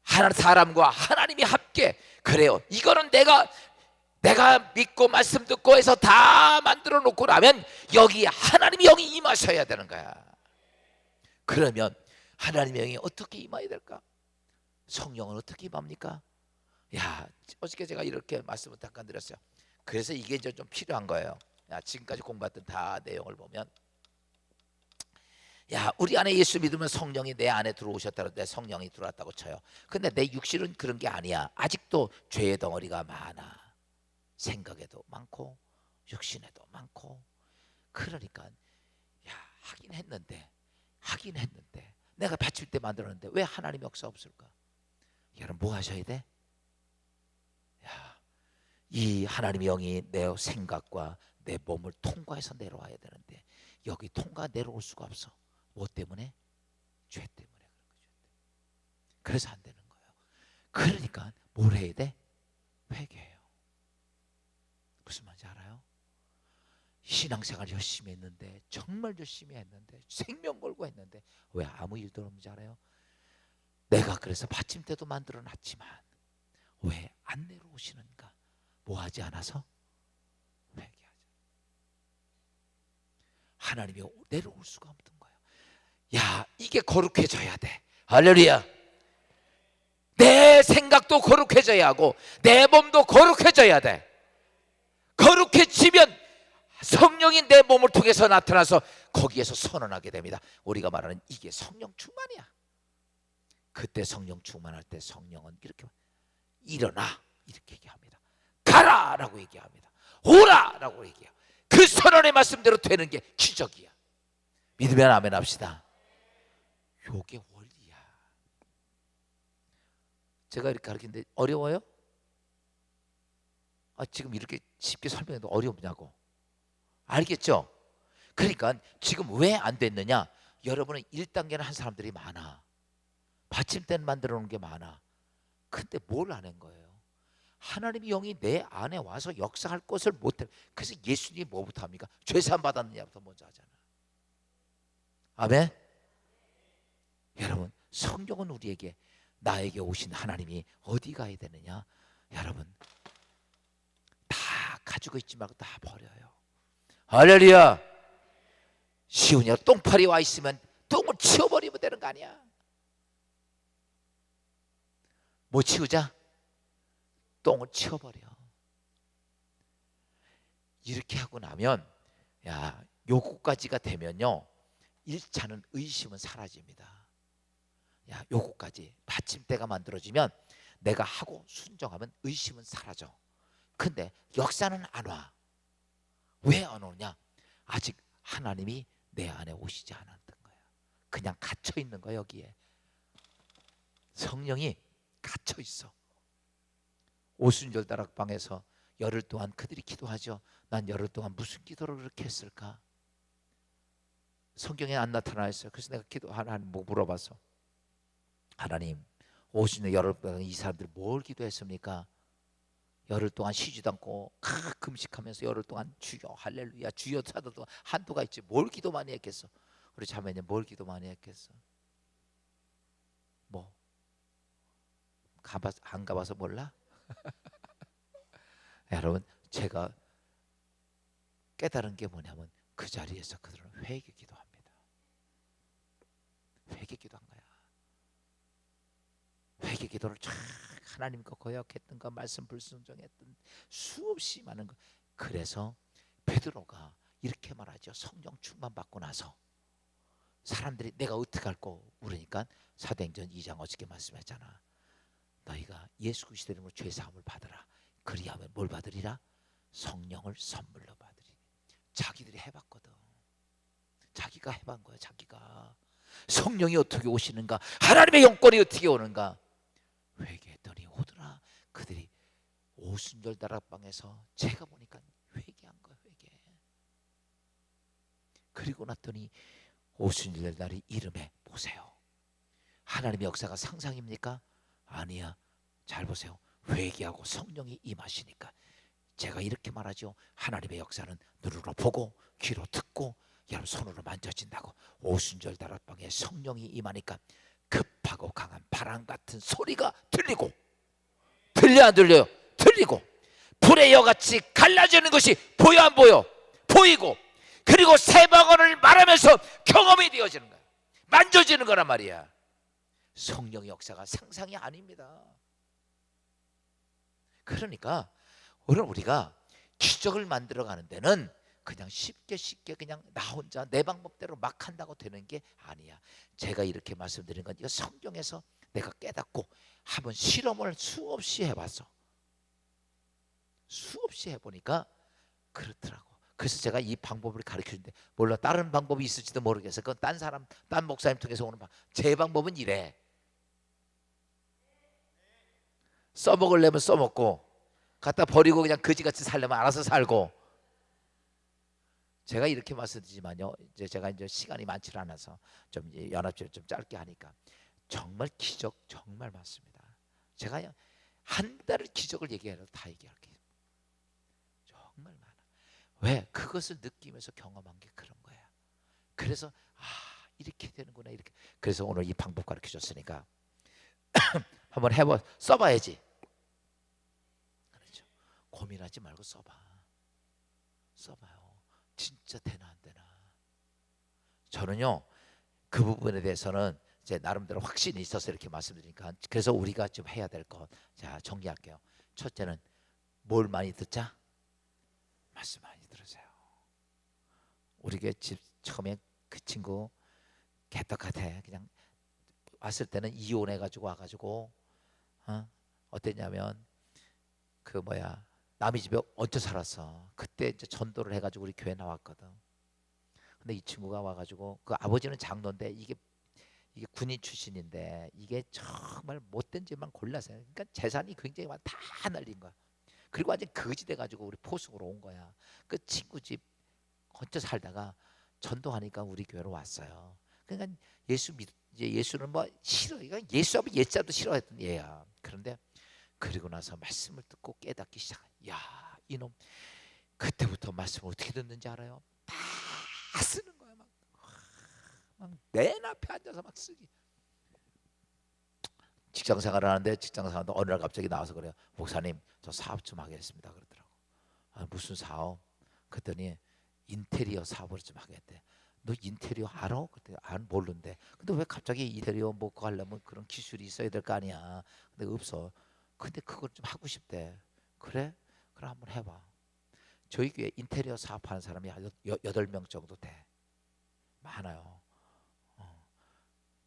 사람과 하나님이 함께, 그래요, 이거는 내가 믿고 말씀 듣고 해서 다 만들어 놓고 나면 여기 하나님의 영이 임하셔야 되는 거야. 그러면 하나님의 영이 어떻게 임해야 될까? 성령은 어떻게 임합니까? 야, 어저께 제가 이렇게 말씀을 잠깐 드렸어요. 그래서 이게 이제 좀 필요한 거예요. 야, 지금까지 공부했던 다 내용을 보면, 야, 우리 안에 예수 믿으면 성령이 내 안에 들어오셨다고, 내 성령이 들어왔다고 쳐요. 근데 내 육신은 그런 게 아니야. 아직도 죄의 덩어리가 많아. 생각에도 많고 육신에도 많고. 그러니까 야, 하긴 했는데 내가 받침대 만들었는데 왜 하나님의 역사 없을까? 여러분, 뭐 하셔야 돼? 야, 이 하나님의 영이 내 생각과 내 몸을 통과해서 내려와야 되는데 여기 내려올 수가 없어. 뭐 때문에? 죄 때문에. 그래서 안 되는 거예요. 그러니까 뭘 해야 돼? 회개해요. 무슨 말인지 알아요? 신앙생활 열심히 했는데, 정말 열심히 했는데, 생명 걸고 했는데 왜 아무 일도 없는지 알아요? 내가 그래서 받침대도 만들어 놨지만 왜 안 내려오시는가? 뭐 하지 않아서? 회개하자. 하나님이 내려올 수가 없는 거예요. 야, 이게 거룩해져야 돼. 할렐루야. 내 생각도 거룩해져야 하고 내 몸도 거룩해져야 돼. 거룩해지면 성령이 내 몸을 통해서 나타나서 거기에서 선언하게 됩니다. 우리가 말하는 이게 성령 충만이야. 그때 성령 충만할 때 성령은 이렇게 일어나 이렇게 얘기합니다. 가라 라고 얘기합니다. 오라 라고 얘기해요. 그 선언의 말씀대로 되는 게 기적이야. 믿으면 아멘 합시다. 요게 원리야. 제가 이렇게 가르치는데 어려워요? 지금 이렇게 쉽게 설명해도 어렵냐고. 알겠죠? 그러니까 지금 왜 안 됐느냐? 여러분은 1단계는 한 사람들이 많아. 받침대는 만들어 놓은 게 많아. 근데 뭘 안 한 거예요? 하나님의 영이 내 안에 와서 역사할 것을 못해. 그래서 예수님이 뭐부터 합니까? 죄사함 받았느냐부터 먼저 하잖아. 아멘? 여러분, 성령은 우리에게, 나에게 오신 하나님이 어디 가야 되느냐? 여러분, 다 가지고 있지 말고 다 버려요. 할렐루야. 시온이야, 똥파리 와 있으면 똥을 치워버리면 되는 거 아니야? 뭐 치우자? 똥을 치워버려. 이렇게 하고 나면, 야, 요거까지가 되면요 1차는 의심은 사라집니다. 야, 요거까지 받침대가 만들어지면 내가 하고 순종하면 의심은 사라져. 근데 역사는 안 와. 왜 안 오냐? 아직 하나님이 내 안에 오시지 않았던 거야. 그냥 갇혀 있는 거야. 여기에 성령이 갇혀 있어. 오순절 다락방에서 열흘 동안 그들이 기도하죠. 난 열흘 동안 무슨 기도를 그렇게 했을까? 성경에 안 나타나 있어요. 그래서 내가 하나님 뭐 물어봤어. 하나님, 오순절 열흘 동안 이 사람들이 뭘 기도했습니까? 열흘 동안 쉬지도 않고 금식하면서 열흘 동안 주여 할렐루야 주여 하던 동안 한도가 있지. 뭘 기도 많이 했겠어? 우리 자매님 뭘 기도 많이 했겠어? 뭐 안 가봐서 몰라? 여러분, 제가 깨달은 게 뭐냐면 그 자리에서 그들은 회개 기도합니다. 회개 기도한 거야. 회개 기도를 쫙 하나님과 거역했던 거, 말씀 불순종했던 수없이 많은 거. 그래서 베드로가 이렇게 말하죠. 성령 충만 받고 나서 사람들이 내가 어떻게 할까 물으니까 사도행전 2장 어저께 말씀했잖아. 너희가 예수 그리스도 이름으로 죄 사함을 받으라. 그리하면 뭘 받으리라? 성령을 선물로 받으리. 자기들이 해봤거든. 자기가 해본 거야. 자기가 성령이 어떻게 오시는가, 하나님의 영권이 어떻게 오는가 회개했더니 오더라. 그들이 오순절 다락방에서 제가 보니까 회개한 거예요. 회개. 그리고 났더니 오순절 날이 이름에 보세요. 하나님의 역사가 상상입니까? 아니야. 잘 보세요. 회개하고 성령이 임하시니까. 제가 이렇게 말하죠. 하나님의 역사는 눈으로 보고 귀로 듣고 여러분 손으로 만져진다고. 오순절 다락방에 성령이 임하니까 급하고 강한 바람 같은 소리가 들리고, 들려 안 들려요? 들리고, 불의 여같이 갈라지는 것이 보여 안 보여? 보이고, 그리고 새 방언을 말하면서 경험이 되어지는 거야. 만져지는 거란 말이야. 성령의 역사가 상상이 아닙니다. 그러니까 오늘 우리가 기적을 만들어가는 데는 그냥 쉽게 그냥 나 혼자 내 방법대로 막 한다고 되는 게 아니야. 제가 이렇게 말씀드린 건 이거 성경에서 내가 깨닫고 한번 실험을 수없이 해봤어. 수없이 해보니까 그렇더라고. 그래서 제가 이 방법을 가르쳐주는데, 몰라 다른 방법이 있을지도 모르겠어. 그건 딴 사람, 딴 목사님 통해서 오는 방법. 제 방법은 이래. 써먹으려면 써먹고, 갖다 버리고 그냥 거지같이 살려면 알아서 살고. 제가 이렇게 말씀드리지만요, 이제 제가 이제 시간이 많지 않아서 좀 이제 연합주를 좀 짧게 하니까 정말 기적 정말 많습니다. 제가 한 달을 기적을 얘기해도 다 얘기할게요. 정말 많아. 왜? 그것을 느끼면서 경험한 게 그런 거야. 그래서 이렇게 되는구나 이렇게. 그래서 오늘 이 방법 가르쳐 줬으니까 한번 써봐야지. 그렇죠. 고민하지 말고 써봐요. 진짜 되나 안 되나. 저는요 그 부분에 대해서는 제 나름대로 확신이 있어서 이렇게 말씀드리니까. 그래서 우리가 좀 해야 될 것, 자 정리할게요. 첫째는 뭘 많이 듣자? 말씀 많이 들으세요. 우리 교회 집 처음에 그 친구 개떡같아. 그냥 왔을 때는 이혼해가지고 와가지고 어땠냐면 그 뭐야 남의 집에 얹혀 살았어. 그때 이제 전도를 해가지고 우리 교회 나왔거든. 근데 이 친구가 와가지고 그 아버지는 장로인데 이게 군인 출신인데 이게 정말 못된 집만 골라서, 그러니까 재산이 굉장히 다 날린 거야. 그리고 완전 거지 돼가지고 우리 포숙으로 온 거야. 그 친구 집 얹혀 살다가 전도하니까 우리 교회로 왔어요. 그러니까 이제 예수는 뭐 싫어. 이거 예수하면 옛자도 싫어했던 얘야. 그런데 그리고 나서 말씀을 듣고 깨닫기 시작. 야, 이놈 그때부터 말씀을 어떻게 듣는지 알아요? 다 쓰는 거야. 막 맨 앞에 앉아서 막 쓰기. 직장 생활을 하는데 어느 날 갑자기 나와서 그래요. 목사님, 저 사업 좀 하겠습니다. 그러더라고. 무슨 사업? 그랬더니 인테리어 사업을 좀 하겠대. 너 인테리어 알아? 그때 안 모르는데. 근데 왜 갑자기 인테리어 뭐 그거 하려면 그런 기술이 있어야 될 거 아니야. 근데 없어. 근데 그걸 좀 하고 싶대. 그래? 그럼 한번 해봐. 저희 교회 인테리어 사업하는 사람이 8명 정도 돼. 많아요.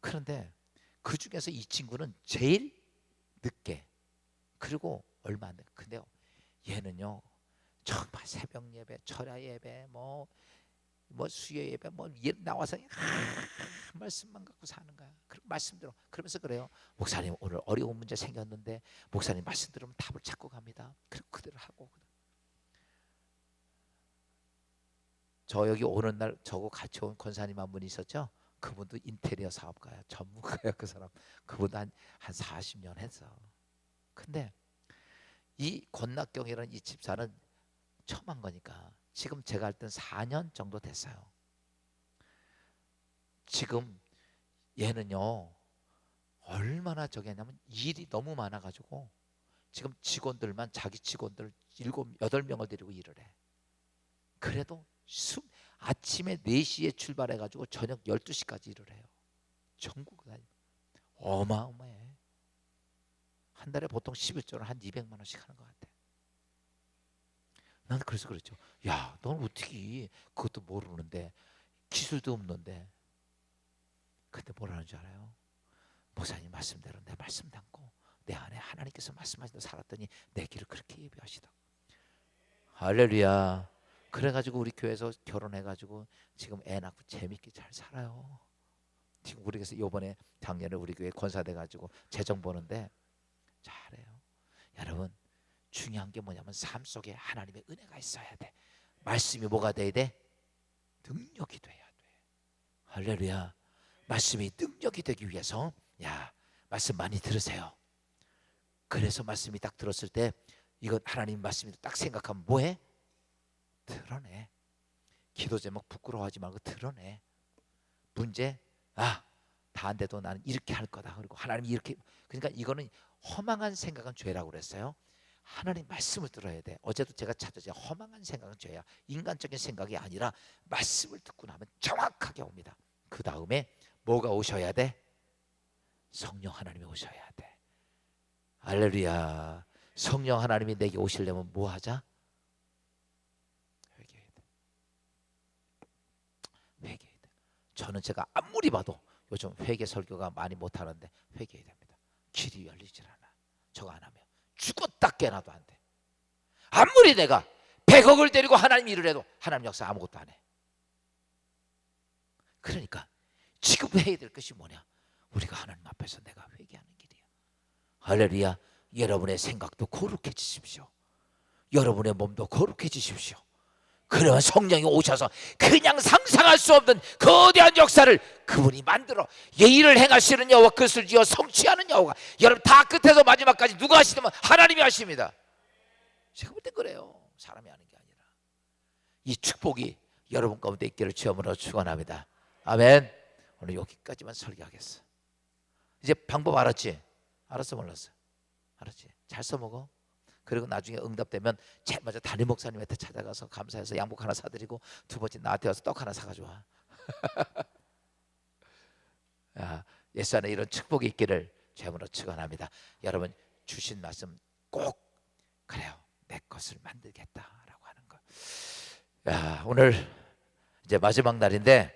그런데 그 중에서 이 친구는 제일 늦게, 그리고 얼마 안 돼. 근데 얘는요 정말 새벽 예배, 철야 예배, 뭐 수요 예배 나와서 말씀만 갖고 사는 거야. 그 말씀대로. 그러면서 그래요. 목사님 오늘 어려운 문제 생겼는데 목사님 말씀 들으면 답을 찾고 갑니다. 그리고 그대로 하고. 저 여기 오는 날 저거 같이 온 권사님 한 분 있었죠. 그분도 인테리어 사업가야. 전문가야. 그 사람. 그분도 한 40년 했어. 근데 이 권낙경이라는 이 집사는 처음 한 거니까 지금 제가 할 땐 4년 정도 됐어요. 지금 얘는요 얼마나 저기 했냐면 일이 너무 많아가지고 지금 직원들만, 자기 직원들 7, 8명을 데리고 일을 해. 그래도 아침에 4시에 출발해가지고 저녁 12시까지 일을 해요. 전국을 다니고. 어마어마해. 한 달에 보통 11조를 한 200만 원씩 하는 것 같아. 나는 그래서 그랬죠. 야, 넌 어떻게 그것도 모르는데, 기술도 없는데. 근데 뭐라는 줄 알아요? 목사님 말씀대로 내 말씀 담고 내 안에 하나님께서 말씀하시다 살았더니 내 길을 그렇게 예비하시다. 할렐루야. 그래가지고 우리 교회에서 결혼해가지고 지금 애 낳고 재밌게 잘 살아요. 지금 우리 교회에서 이번에 작년에 우리 교회 권사돼가지고 재정 보는데 잘해요. 여러분, 중요한 게 뭐냐면 삶 속에 하나님의 은혜가 있어야 돼. 말씀이 뭐가 돼야 돼? 능력이 돼야 돼. 할렐루야. 말씀이 능력이 되기 위해서 야, 말씀 많이 들으세요. 그래서 말씀이 딱 들었을 때 이건 하나님 말씀이 딱 생각하면 뭐해? 드러내. 기도 제목 부끄러워하지 말고 드러내. 문제 다 안 돼도 나는 이렇게 할 거다. 그리고 하나님이 이렇게, 그러니까 이거는 허망한 생각은 죄라고 그랬어요. 하나님 말씀을 들어야 돼. 어제도 제가 찾았죠. 허망한 생각은 죄야. 인간적인 생각이 아니라 말씀을 듣고 나면 정확하게 옵니다. 그 다음에 뭐가 오셔야 돼? 성령 하나님이 오셔야 돼. 할렐루야. 성령 하나님이 내게 오시려면 뭐 하자? 회개해야 돼. 회개해야 돼. 저는 제가 아무리 봐도 요즘 회개 설교가 많이 못하는데 회개해야 됩니다. 길이 열리질 않아. 저거 안 하면 죽었다 깨나도 안 돼. 아무리 내가 100억을 데리고 하나님 일을 해도 하나님 역사 아무것도 안 해. 그러니까 지금 해야 될 것이 뭐냐? 우리가 하나님 앞에서 내가 회개하는 길이야. 할렐루야. 여러분의 생각도 거룩해지십시오. 여러분의 몸도 거룩해지십시오. 그러면 성령이 오셔서 그냥 상상할 수 없는 거대한 역사를 그분이 만들어 예의를 행하시는 여호와 그것을 지어 성취하는 여호와. 여러분 다 끝에서 마지막까지 누가 하시냐면 하나님이 하십니다. 제가 볼 때 그래요. 사람이 하는 게 아니라. 이 축복이 여러분 가운데 있기를 주님으로 축원합니다. 아멘. 오늘 여기까지만 설교하겠어. 이제 방법 알았지? 알았어 몰랐어? 알았지? 잘 써먹어. 그리고 나중에 응답되면 제일 먼저 담임 목사님한테 찾아가서 감사해서 양복 하나 사드리고 두 번째 나한테 와서 떡 하나 사가지고 와. 예수 안에 이런 축복이 있기를 주님으로 축원합니다. 여러분 주신 말씀 꼭 그래요. 내 것을 만들겠다라고 하는 거. 오늘 이제 마지막 날인데